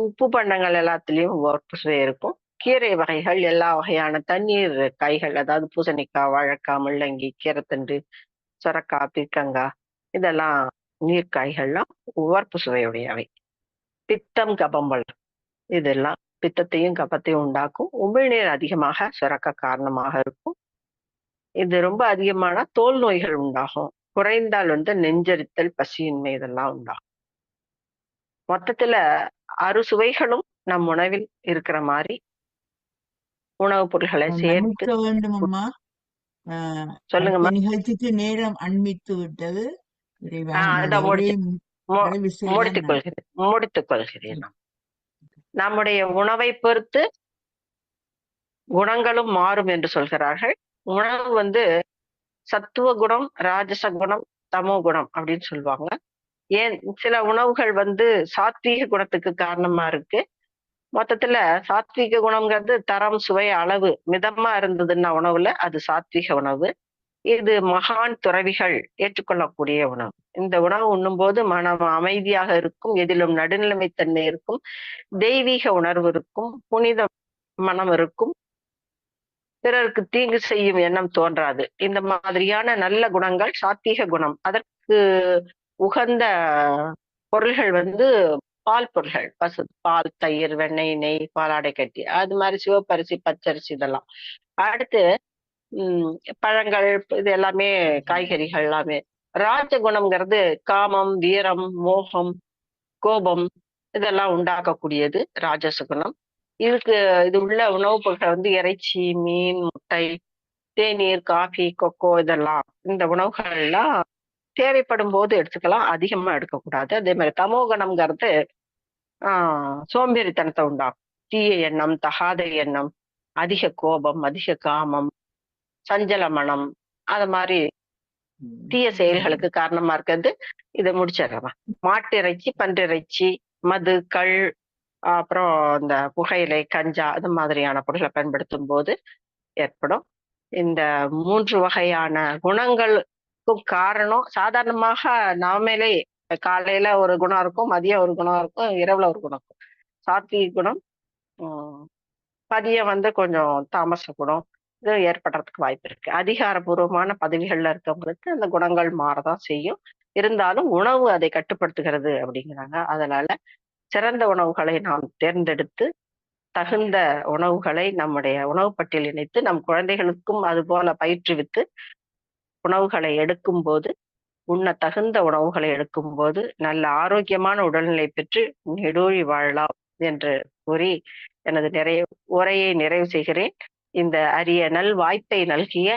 உப்பு பண்டங்கள் எல்லாத்துலயும் உவர்ப்பு சுவை இருக்கும். கீரை வகைகள், எல்லா வகையான தண்ணீர் காய்கள், அதாவது பூசணிக்காய், வாழைக்காய், முள்ளங்கி, கீரைத்தண்டு, சொரக்காய், பீர்க்கங்காய், இதெல்லாம் நீர்க்காய்கள்லாம் உவர்ப்பு சுவையுடையவை. பித்தம், கபம் வளரும். இதெல்லாம் பித்தத்தையும் கபத்தையும் உண்டாக்கும். உமிழ்நீர் அதிகமாக சுரக்க காரணமாக இருக்கும். இது ரொம்ப அதிகமான தோல் நோய்கள் உண்டாகும். குறைந்தால் நெஞ்சரித்தல், பசியின்மை இதெல்லாம் உண்டாகும். மொத்தத்துல அறுசுவைகளும் நம் உணவில் இருக்கிற மாதிரி உணவுப் பொருட்களை சேர்த்து மன்னிக்க வேண்டும் அம்மா. சொல்லுங்கம்மா. அடுத்த நிகழ்ச்சிக்கு நேரம் அண்மித்து விட்டது. அதை நிறைவு செய்தால் முடித்துக் கொள்கிறேன். நம்முடைய உணவை பொறுத்து குணங்களும் மாறும் என்று சொல்கிறார்கள். உணவு சத்துவ குணம், ராஜச குணம், தமோ குணம் அப்படின்னு சொல்லுவாங்க. ஏன் சில உணவுகள் சாத்வீக குணத்துக்கு காரணமா இருக்கு. மொத்தத்துல சாத்வீக குணம்ங்கிறது தரம், சுவை, அளவு மிதமா இருந்ததுன்னா உணவுல அது சாத்வீக உணவு. இது மகான் துறவிகள் ஏற்றுக்கொள்ளக்கூடிய உணவு. இந்த உணவு உண்ணும் போது மனம் அமைதியாக இருக்கும், எதிலும் நடுநிலைமைத்தன்மை இருக்கும், தெய்வீக உணர்வு இருக்கும், புனித மனம் இருக்கும், பிறருக்கு தீங்கு செய்யும் எண்ணம் தோன்றாது. இந்த மாதிரியான நல்ல குணங்கள் சாத்வீக குணம். அதற்கு உகந்த பொருள்கள் பால் பொருள்கள், பசு பால், தயிர், வெண்ணெய், நெய், பாலாடை கட்டி, அது மாதிரி சிவப்பரிசி, பச்சரிசி இதெல்லாம். அடுத்து பழங்கள், இது எல்லாமே காய்கறிகள் எல்லாமே. ராஜகுணம்ங்கிறது காமம், வீரம், மோகம், கோபம் இதெல்லாம் உண்டாக்கக்கூடியது ராஜச குணம். இது உள்ள உணவுப் பொருட்கள் இறைச்சி, மீன், முட்டை, தேநீர், காஃபி, கொக்கோ இதெல்லாம். இந்த உணவுகள் எல்லாம் தேவைப்படும் போது எடுத்துக்கலாம், அதிகமா எடுக்கக்கூடாது. அதே மாதிரி தமோகுணம்ங்கிறது சோம்பேறித்தனத்தை உண்டாகும். தீய எண்ணம், தகாத எண்ணம், அதிக கோபம், அதிக காமம், சஞ்சல மனம், அது மாதிரி தீய செயல்களுக்கு காரணமா இருக்கிறது. இதை முடிச்சிடறேன். மாட்டிறைச்சி, பன்றிறைச்சி, மது, கள், அப்புறம் இந்த புகையிலை, கஞ்சா அது மாதிரியான பொருட்களை பயன்படுத்தும் போது ஏற்படும். இந்த 3 வகையான குணங்களுக்கும் காரணம் சாதாரணமாக நாமளே காலையில ஒரு குணம் இருக்கும், மதியம் ஒரு குணம் இருக்கும், இரவுல ஒரு குணம் இருக்கும். சாத்வீக குணம், மதியம் கொஞ்சம் தாமச குணம் இது ஏற்படுறதுக்கு வாய்ப்பு இருக்கு. அதிகாரபூர்வமான பதவிகள்ல இருக்கவங்களுக்கு அந்த குணங்கள் மாறதான் செய்யும். இருந்தாலும் உணவு அதை கட்டுப்படுத்துகிறது அப்படிங்கிறாங்க. அதனால சிறந்த உணவுகளை நாம் தேர்ந்தெடுத்து தகுந்த உணவுகளை நம்முடைய உணவு பட்டியல் இணைத்து நம் குழந்தைகளுக்கும் அது போல பயிற்றுவித்து உணவுகளை எடுக்கும் போது, உண்ண தகுந்த உணவுகளை எடுக்கும் போது நல்ல ஆரோக்கியமான உடல்நிலை பெற்று நெடூழி வாழலாம் என்று கூறி எனது உரையை நிறைவு செய்கிறேன். இந்த அரிய நல் வாய்ப்பை நல்கிய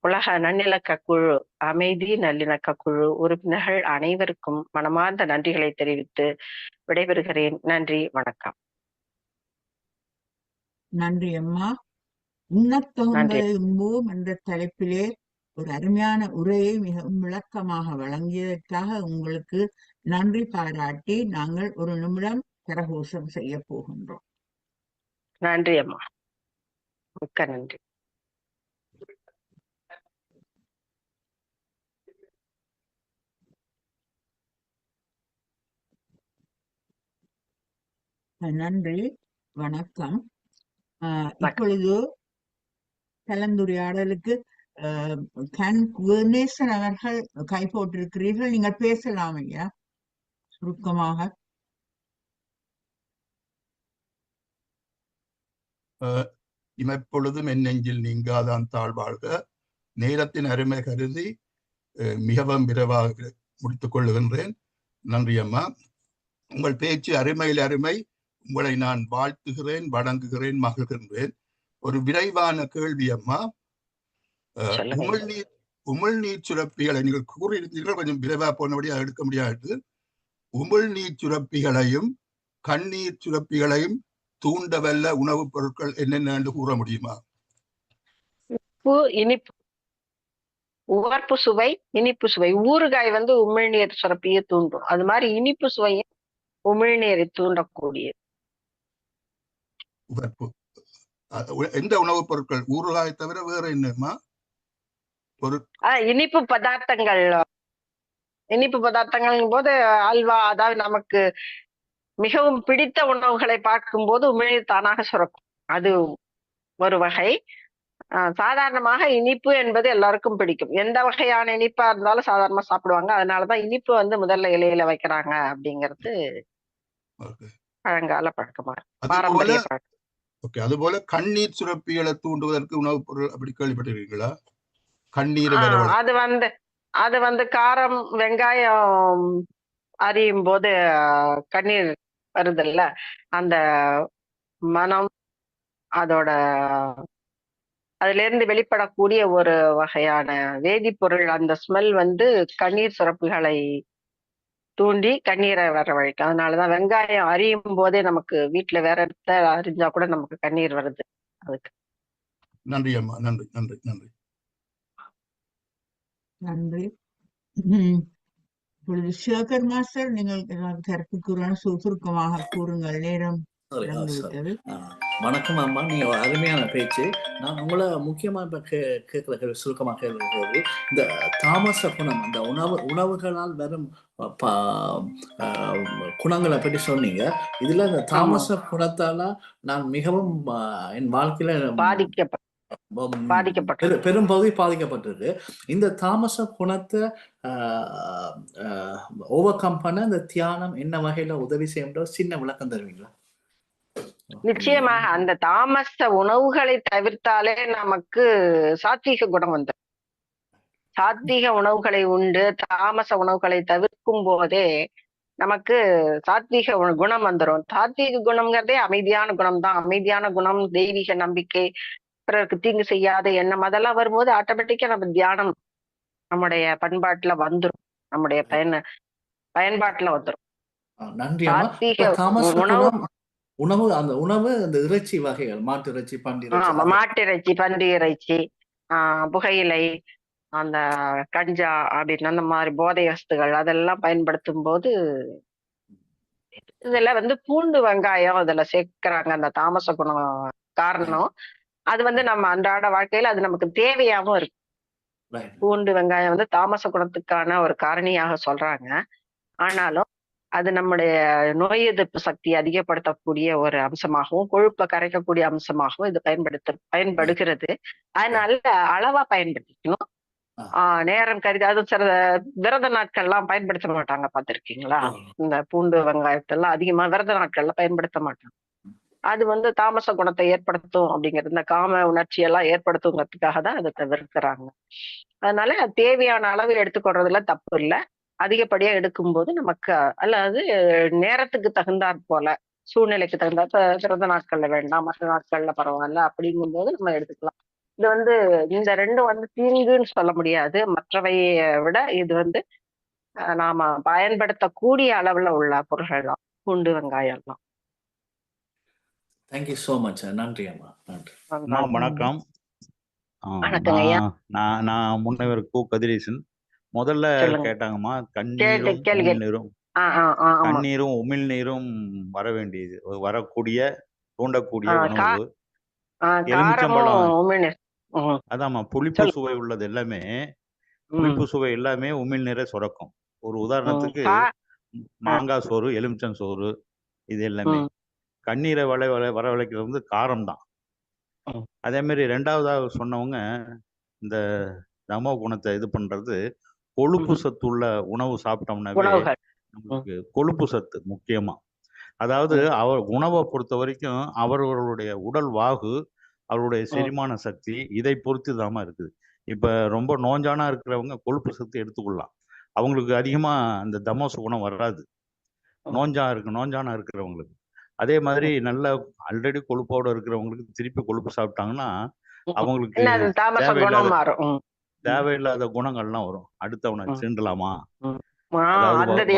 உலக நன்னிலக்க குழு, அமைதி நல்லிணக்க குழு உறுப்பினர்கள் அனைவருக்கும் மனமார்ந்த நன்றிகளை தெரிவித்து விடைபெறுகிறேன். நன்றி, வணக்கம். நன்றி அம்மா. உண்ணத்தகுந்ததை உண்போம் என்ற தலைப்பிலே ஒரு அருமையான உரையை மிகவும் விளக்கமாக வழங்கியதற்காக உங்களுக்கு நன்றி பாராட்டி நாங்கள் ஒரு நிமிடம் கரகோஷம் செய்ய போகின்றோம். நன்றி அம்மா, மிக்க நன்றி. நன்றி, வணக்கம். இப்பொழுது கலந்துரையாடலுக்கு கணேசன் அவர்கள் கை போட்டிருக்கிறீர்கள். நீங்கள் பேசலாம் ஐயா, சுருக்கமாக. இமைப்பொழுதும் என் நெஞ்சில் நீங்காதான் தாழ்வாழ்க. நேரத்தின் அருமை கருதி மிகவும் விரைவாக முடித்துக் கொள்ளுகின்றேன். நன்றி அம்மா. உங்கள் பேச்சு அருமையில் அருமை. உங்களை நான் வாழ்த்துகிறேன், வணங்குகிறேன், மகிழ்கின்றேன். ஒரு விரைவான கேள்வி அம்மா. உமிழ்நீர் சுரப்பிகளை நீங்கள் கூறியிருந்தீர்கள், கொஞ்சம் விரைவா போனபடியா எடுக்க முடியாது. உமிழ்நீர் சுரப்பிகளையும் கண்ணீர் சுரப்பிகளையும் தூண்டவல்ல உணவுப் பொருட்கள் என்னென்ன என்று கூற முடியுமா? உப்பு, இனிப்பு, உவர்ப்பு சுவை, இனிப்பு சுவை. ஊறுகாய் உமிழ்நீர் சுரப்பியை தூண்டும். அது மாதிரி இனிப்பு சுவையும் உமிழ்நீரை தூண்டக்கூடியது. உவர்ப்பு. எந்த உணவுப் பொருட்கள்? ஊறுகாய் தவிர வேற என்னமா இனிப்பு பதார்த்தங்கள்? இனிப்பு பதார்த்தங்கள் போது அல்வா, அதாவது நமக்கு மிகவும் பிடித்த உணவுகளை பார்க்கும் போது உமிழ்நீர் தானாக சுரக்கும், அது ஒரு வகை. சாதாரணமாக இனிப்பு என்பது எல்லாருக்கும் பிடிக்கும். எந்த வகையான இனிப்பா இருந்தாலும் சாதாரணமா சாப்பிடுவாங்க. அதனாலதான் இனிப்பு முதல்ல இலையில வைக்கிறாங்க அப்படிங்கிறது பழங்கால பழக்கமா, பாரம்பரிய பழக்கம். அதுபோல கண்ணீர் சுரப்பிகளை தூண்டுவதற்கு உணவுப் பொருள் அப்படி கேள்விப்பட்டிருக்கீங்களா? கண்ணீர் அது காரம், வெங்காயம் அறியும் போது கண்ணீர் வருதுல்ல, அந்த மனம், அதோட அதுல இருந்து வெளிப்படக்கூடிய ஒரு வகையான வேதிப்பொருள், அந்த ஸ்மெல் கண்ணீர் சுரப்புகளை தூண்டி கண்ணீரை வரவழைக்கும். அதனாலதான் வெங்காயம் அறியும் போதே நமக்கு வீட்டுல வேற இடத்த அறிஞ்சா கூட நமக்கு கண்ணீர் வருது. அதுக்கு நன்றி அம்மா. நன்றி நன்றி நன்றி நன்றி. இப்பொழுது சேகர் மாஸ்டர், நீங்கள் கருத்து சுருக்கமாக கூறுங்கள். நேரம். வணக்கம் அம்மா, நீங்க அருமையான பேச்சு. நான் உங்களை முக்கியமா இப்ப கேட்கல சுருக்கமாக கேட்கிறது, இந்த தாமச குணம், அந்த உணவுகளால் வரும் குணங்களை பற்றி சொன்னீங்க. இதுல இந்த தாமச குணத்தால நான் மிகவும் என் வாழ்க்கையில பெரும்பகுதி பாதிக்கப்பட்டிருக்கு. இந்த தாமச குணத்தை ஓவர் கம் பண்ண இந்த தியானம் என்ன வகையில உதவி செய்ய சின்ன விளக்கம் தருவீங்களா? நிச்சயமாக. அந்த தாமச உணவுகளை தவிர்த்தாலே நமக்கு சாத்வீக குணம் வந்துடும். சாத்வீக உணவுகளை உண்டு தாமச உணவுகளை தவிர்க்கும் போதே நமக்கு சாத்வீக குணம் வந்துடும். சாத்வீக குணம்ங்கிறதே அமைதியான குணம் தான். அமைதியான குணம், தெய்வீக நம்பிக்கை, பிறருக்கு தீங்கு செய்யாத எண்ணம், அதெல்லாம் வரும்போது ஆட்டோமேட்டிக்கா நம்ம தியானம் நம்முடைய பண்பாட்டுல வந்துடும், நம்முடைய பயன்பாட்டுல வந்துடும். நன்றி. உணவு உணவு அந்த உணவு அந்த இறைச்சி வகைகள், மாட்டு இறைச்சி, பன்றி இறைச்சி, ஆமா, மாட்டு இறைச்சி, பன்றி இறைச்சி, புகையிலை, அந்த கஞ்சா அப்படின்னு அந்த மாதிரி போதை வஸ்துகள் அதெல்லாம் பயன்படுத்தும் போது இதுல வந்து பூண்டு வெங்காயம் இதுல சேர்க்கிறாங்க. அந்த தாமச குணம் காரணம் அது வந்து நம்ம அன்றாட வாழ்க்கையில அது நமக்கு தேவையாகவும் இருக்கு. Right. பூண்டு வெங்காயம் வந்து தாமச குணத்துக்கான ஒரு காரணியாக சொல்றாங்க. ஆனாலும் அது நம்முடைய நோய் எதிர்ப்பு சக்தியை அதிகப்படுத்தக்கூடிய ஒரு அம்சமாகவும் கொழுப்பை கரைக்கக்கூடிய அம்சமாகவும் இது பயன்படுகிறது. அதனால அளவா பயன்படுத்திக்கணும். நேரம் கருதி அது சில விரத நாட்கள்லாம் பயன்படுத்த மாட்டாங்க, பார்த்திருக்கீங்களா? இந்த பூண்டு வெங்காயத்தெல்லாம் அதிகமா விரத நாட்கள்ல பயன்படுத்த மாட்டாங்க. அது வந்து தாமச குணத்தை ஏற்படுத்தும் அப்படிங்கிறது, இந்த காம உணர்ச்சி எல்லாம் ஏற்படுத்துங்கிறதுக்காக தான் அதை தவிர்க்கிறாங்க. அதனால தேவையான அளவு எடுத்துக்கொள்றதுல தப்பு இல்லை. அதிகப்படியா எடுக்கும்போது நமக்கு அல்லது நேரத்துக்கு தகுந்தாற் போல சூழ்நிலைக்கு தகுந்தா விரத நாட்கள்ல வேண்டாம், மற்ற நாட்கள்ல பரவாயில்ல அப்படிங்கும்போது நம்ம எடுத்துக்கலாம். இது வந்து இந்த ரெண்டும் வந்து தீங்குன்னு சொல்ல முடியாது. மற்றவையை விட இது வந்து நாம பயன்படுத்தக்கூடிய அளவுல உள்ள பொருள்கள் தான் பூண்டு வெங்காயம் எல்லாம். Thank you so much. நன்றி அம்மா. நன்றி. வணக்கம். வணக்கங்க ஐயா. நான் முன்னவர் கு கதிரேசன். முதல்ல கேட்டாங்கம்மா, கண்ணீரும் உமிழ்நீரும் வர வேண்டியது, வரக்கூடிய தூண்டக்கூடிய உணவு எலுமிச்சம்பழம். அதாம்மா, புளிப்பு சுவை உள்ளது எல்லாமே, புளிப்பு சுவை எல்லாமே உமிழ்நீரை சுரக்கும். ஒரு உதாரணத்துக்கு மாங்காய் சோறு, எலுமிச்சம் சோறு, இது எல்லாமே. கண்ணீரை வரவழைக்கிறது வந்து காரம் தான். அதே மாதிரி ரெண்டாவதாக சொன்னவங்க இந்த தமோ குணத்தை இது பண்றது, கொழுப்பு சத்து உள்ள உணவு சாப்பிட்டோம்னாவே நமக்கு கொழுப்பு சத்து முக்கியமா. அதாவது உணவை பொறுத்த வரைக்கும் அவர்களுடைய உடல் வாகு, அவருடைய செரிமான சக்தி இதை பொறுத்து தாமா இருக்குது. இப்ப ரொம்ப நோஞ்சானா இருக்கிறவங்க கொழுப்பு சத்து எடுத்துக்கொள்ளலாம், அவங்களுக்கு அதிகமா அந்த தமோச குணம் வராது. நோஞ்சானா இருக்கிறவங்களுக்கு. அதே மாதிரி நல்ல ஆல்ரெடி கொழுப்போட இருக்கிறவங்களுக்கு திருப்பி கொழுப்பு சாப்பிட்டாங்கன்னா அவங்களுக்கு தேவையில்லாத குணங்கள்லாம் வரும். அடுத்தவனை சீண்டலாமா,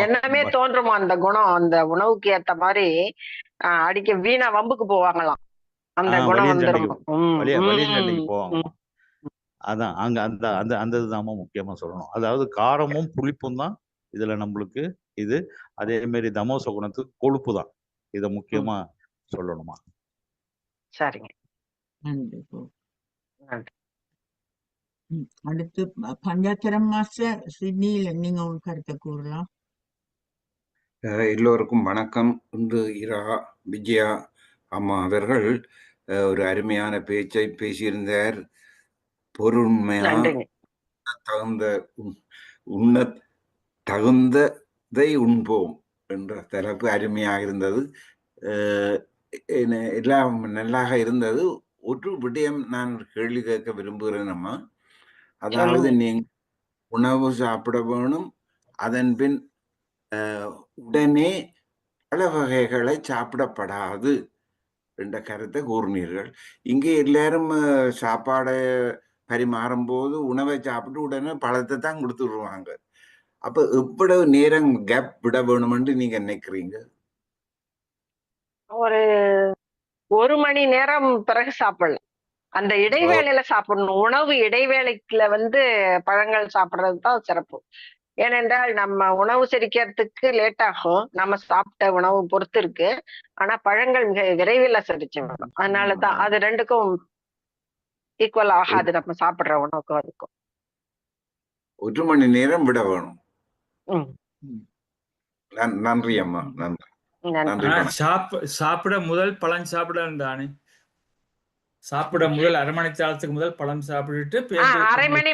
என்னமே தோன்றுமா அந்த குணம், அந்த உணவுக்கு ஏத்த மாதிரி அடிக்க வீணா வம்புக்கு போவாங்களாம். அந்த குணம் வழியண்டைக்கு போவாங்களாம். அதான் அங்க அந்த அந்த அந்த இதுதாமா முக்கியமா சொல்லணும். அதாவது காரமும் புளிப்பும் தான் இதுல நம்மளுக்கு இது. அதே மாதிரி தமோச குணத்துக்கு கொழுப்பு தான், இதை முக்கியமா சொல்லணுமா. சரிங்க, அடுத்து பஞ்சாச்சரம் மாஸ்டர் சிட்னியில நீங்க உங்க கருத்தை கூறலாம். எல்லோருக்கும் வணக்கம். இன்று இரா விஜயா அம்மா அவர்கள் ஒரு அருமையான பேச்சை பேசியிருந்தார். பொருண்மையா உண்ண தகுந்ததை உண்போம் என்ற தலைப்பு அருமையாக இருந்தது. எல்லாம் நல்லாக இருந்தது. ஒரு விடயம் நான் கேள்வி கேட்க விரும்புகிறேன் அம்மா. அதாவது நீங்க உணவு சாப்பிட வேணும், அதன் பின் உடனே பல வகைகளை சாப்பிடப்படாது என்ற கருத்தை கூறினீர்கள். இங்கே எல்லாரும் சாப்பாடை பரிமாறும் போது உணவை சாப்பிட்டு உடனே பழத்தை தான் கொடுத்துடுவாங்க. அப்ப எவ்வளவு நேரம் கேப் விட வேணும்னு நீங்க நினைக்கிறீங்க? ஒரு மணி நேரம் பிறகு சாப்பிடலாம். அந்த இடைவேளையில சாப்பிடணும். உணவு இடைவேளைக்குல வந்து பழங்கள் சாப்பிடுறது தான் சிறப்பு. ஏனென்றால் நம்ம உணவு செரிக்கிறதுக்கு லேட் ஆகும், நம்ம சாப்பிட்ட உணவு பொறுத்து இருக்கு. ஆனா பழங்கள் மிக விரைவில் செரிச்சு விடும். அதனாலதான் அது ரெண்டுக்கும் ஈக்குவல் ஆகாது, நம்ம சாப்பிடுற உணவுக்கும் அதுக்கும். 1 மணி நேரம் விட வேணும். நன்றி அம்மா, நன்றி. சாப்பிட முதல் பழம் சாப்பிட தானே, சாப்பிட முதல் அரை மணி நேரத்துக்கு முதல் பழம் சாப்பிட்டுட்டு அரை மணி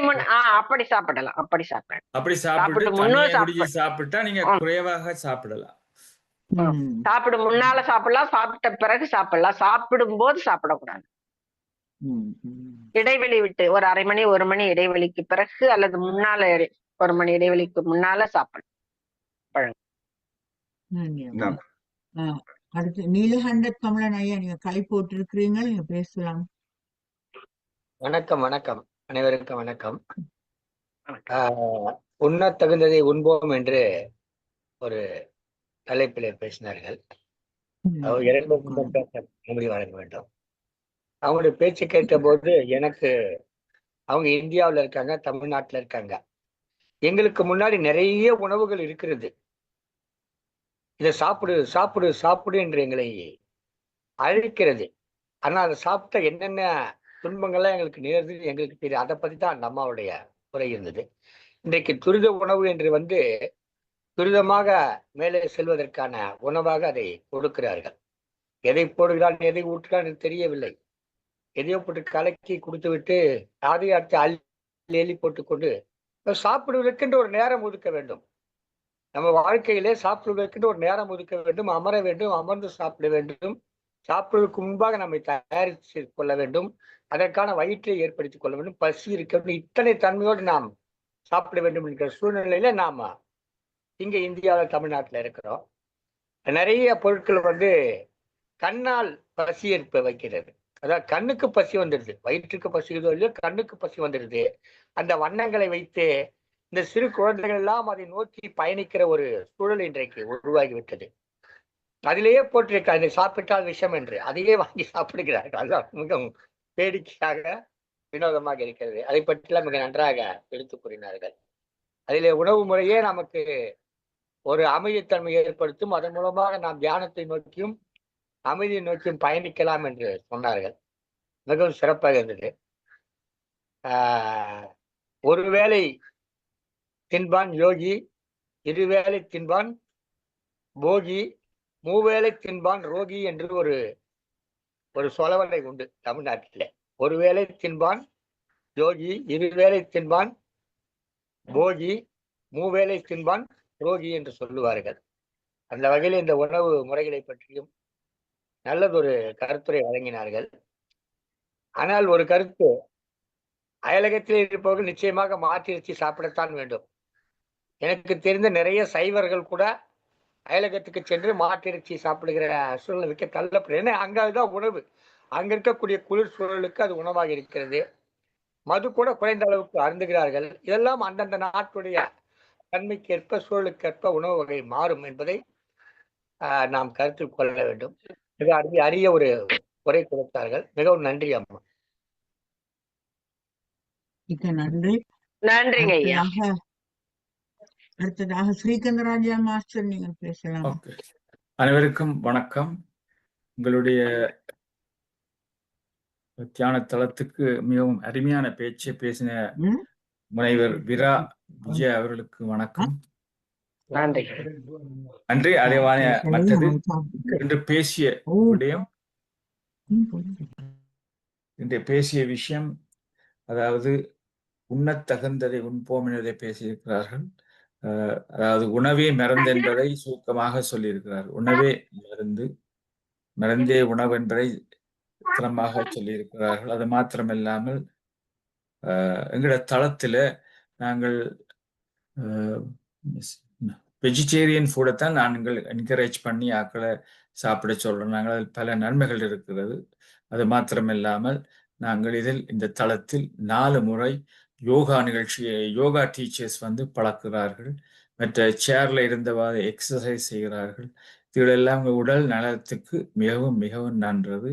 அப்படி சாப்பிடலாம். அப்படி சாப்பிட்டு சாப்பிட்டா நீங்க குறைவாக சாப்பிடலாம். சாப்பிடும் முன்னால சாப்பிடலாம், சாப்பிட்ட பிறகு சாப்பிடலாம். சாப்பிடும் போது சாப்பிடக்கூடாது. இடைவெளி விட்டு ஒரு அரை மணி 1 மணி இடைவெளிக்கு பிறகு அல்லது முன்னால 1 மணி இடைவெளிக்கு முன்னால சாப்பிடலாம். அடுத்து நீலகண்ட தமிழன் ஐயா, நீங்க கை போட்டு இருக்கிறீங்க, நீங்க பேசலாம். வணக்கம். வணக்கம் அனைவருக்கும் வணக்கம். உண்ண தகுந்ததை உண்போம் என்று ஒரு தலைப்பிலே பேசினார்கள். அவர் இறைவனுக்கு மட்டும் அனுமதி வழங்க வேண்டும். அவங்களுடைய பேச்சு கேட்ட போது எனக்கு அவங்க இந்தியாவில் இருக்காங்க, தமிழ்நாட்டில் இருக்காங்க. எங்களுக்கு முன்னாடி நிறைய உணவுகள் இருக்கிறது. இதை சாப்பிடு சாப்பிடு சாப்பிடு என்று எங்களை அழைக்கிறது. ஆனா அதை சாப்பிட்ட என்னென்ன துன்பங்கள்லாம் எங்களுக்கு நேருது எங்களுக்கு தெரியும். அதை பத்தி தான் அந்த அம்மாவுடைய உரை இருந்தது. இன்றைக்கு துரித உணவு என்று துரிதமாக மேலே செல்வதற்கான உணவாக அதை கொடுக்கிறார்கள். எதை போடுகிறான் எதை ஊற்றுகிறான் என்று தெரியவில்லை. எதையோ போட்டு கலக்கி கொடுத்து விட்டு அதையும் அடுத்து அள்ளி போட்டுக்கொண்டு சாப்பிடுவதற்கென்று ஒரு நேரம் ஒதுக்க வேண்டும். நம்ம வாழ்க்கையிலே சாப்பிடுவதற்கென்று ஒரு நேரம் ஒதுக்க வேண்டும், அமர வேண்டும், அமர்ந்து சாப்பிட வேண்டும். சாப்பிடுவதற்கு முன்பாக நம்மை தயாரித்து கொள்ள வேண்டும். அதற்கான வயிற்றை ஏற்படுத்திக் கொள்ள வேண்டும், பசி இருக்க வேண்டும். இத்தனை தன்மையோடு நாம் சாப்பிட வேண்டும் என்கிற சூழ்நிலையில நாம இங்க இந்தியாவில் தமிழ்நாட்டில் இருக்கிறோம். நிறைய பொருட்கள் கண்ணால் பசி ஏற்ப வைக்கிறது. அதாவது கண்ணுக்கு பசி வந்துடுது, வயிற்றுக்கு பசிக்குதோ இல்லையோ கண்ணுக்கு பசி வந்துடுது. அந்த வண்ணங்களை வைத்து இந்த சிறு குழந்தைகள் எல்லாம் அதை நோக்கி பயணிக்கிற ஒரு சூழல் இன்றைக்கு உருவாகிவிட்டது. அதிலேயே போட்டிருக்க அதை சாப்பிட்டால் விஷம் என்று அதையே வாங்கி சாப்பிடுகிறார்கள். அதுதான் மிகவும் வேடிக்கையாக வினோதமாக இருக்கிறது. அதை பற்றிலாம் மிக நன்றாக எடுத்து கூறினார்கள். அதிலே உணவு முறையே நமக்கு ஒரு அமைதித்தன்மை ஏற்படுத்தும். அதன் மூலமாக நாம் தியானத்தை நோக்கியும் அமைதியை நோக்கியும் பயணிக்கலாம் என்று சொன்னார்கள். மிகவும் சிறப்பாக இருந்தது. ஒருவேளை தின்பான் யோகி, இருவேளை தின்பான் போகி, மூவேளை தின்பான் ரோகி என்று ஒரு சொலவடை உண்டு தமிழ்நாட்டில். ஒருவேளை தின்பான் யோகி, இருவேளை தின்பான் போகி, மூவேளை தின்பான் ரோகி என்று சொல்லுவார்கள். அந்த வகையில் இந்த உணவு முறைகளை பற்றியும் நல்லதொரு கருத்துரை வழங்கினார்கள். ஆனால் ஒரு கருத்து, அயலகத்தில் இருப்பவர்கள் நிச்சயமாக மாற்றிறைச்சி சாப்பிடத்தான் வேண்டும். எனக்கு தெரிந்த நிறைய சைவர்கள் கூட அயலகத்துக்கு சென்று மாட்டிறைச்சி சாப்பிடுகிற சூழ்நிலைக்கு தள்ளப்படுது. ஏன்னா அங்கதான் உணவு, அங்க இருக்கக்கூடிய குளிர் சூழலுக்கு அது உணவாக இருக்கிறது. மது கூட குறைந்த அளவுக்கு அருந்துகிறார்கள். இதெல்லாம் அந்தந்த நாட்டுடைய தன்மைக்கேற்ப சூழலுக்கேற்ப உணவு வகை மாறும் என்பதை நாம் கருத்தில் கொள்ள வேண்டும். மிக அரிய ஒரு உரை கொடுத்தார்கள். மிகவும் நன்றி அம்மா. மிக்க நன்றி. நன்றிங்க ஐயா. அடுத்ததாக ஸ்ரீகந்தராஜா மாஸ்டர், நீங்கள் பேசலாம். அனைவருக்கும் வணக்கம். உங்களுடைய தியான தளத்துக்கு மிகவும் அருமையான பேச்சை பேசின முனைவர் விரா விஜய் அவர்களுக்கு வணக்கம். நன்றி. அதேவான மற்றது இன்று பேசிய விடயம், இன்று பேசிய விஷயம், அதாவது உண்ணத்தகுந்ததை உண்போம் என்பதை பேசியிருக்கிறார்கள். அதாவது உணவே மருந்து என்பதை சுருக்கமாக சொல்லியிருக்கிறார்கள். உணவே மருந்து, மருந்தே உணவு என்பதை திறமாக சொல்லியிருக்கிறார்கள். அது மாத்திரமில்லாமல் எங்களோட தளத்துல நாங்கள் வெஜிடேரியன் ஃபுட்டைத்தான் நாங்கள் என்கரேஜ் பண்ணி ஆக்களை சாப்பிட சொல்றோம். நாங்கள் அதில் பல நன்மைகள் இருக்கிறது. அது மாத்திரமில்லாமல் நாங்கள் இந்த தளத்தில் 4 முறை யோகா நிகழ்ச்சியை யோகா டீச்சர்ஸ் பழக்குகிறார்கள். மற்ற சேர்ல இருந்தவாறு எக்ஸசைஸ் செய்கிறார்கள். இதுகளெல்லாம் உங்கள் உடல் நலத்துக்கு மிகவும் மிகவும் நன்றது.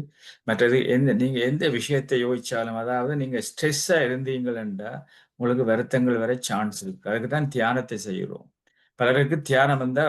மற்றது நீங்க எந்த விஷயத்தை யோசிச்சாலும், அதாவது நீங்க ஸ்ட்ரெஸ்ஸா இருந்தீங்கள் என்றால் உங்களுக்கு வருத்தங்கள் வர சான்ஸ் இருக்கு. அதுக்கு தான் தியானத்தை செய்கிறோம். பலருக்கு தியானம் அந்த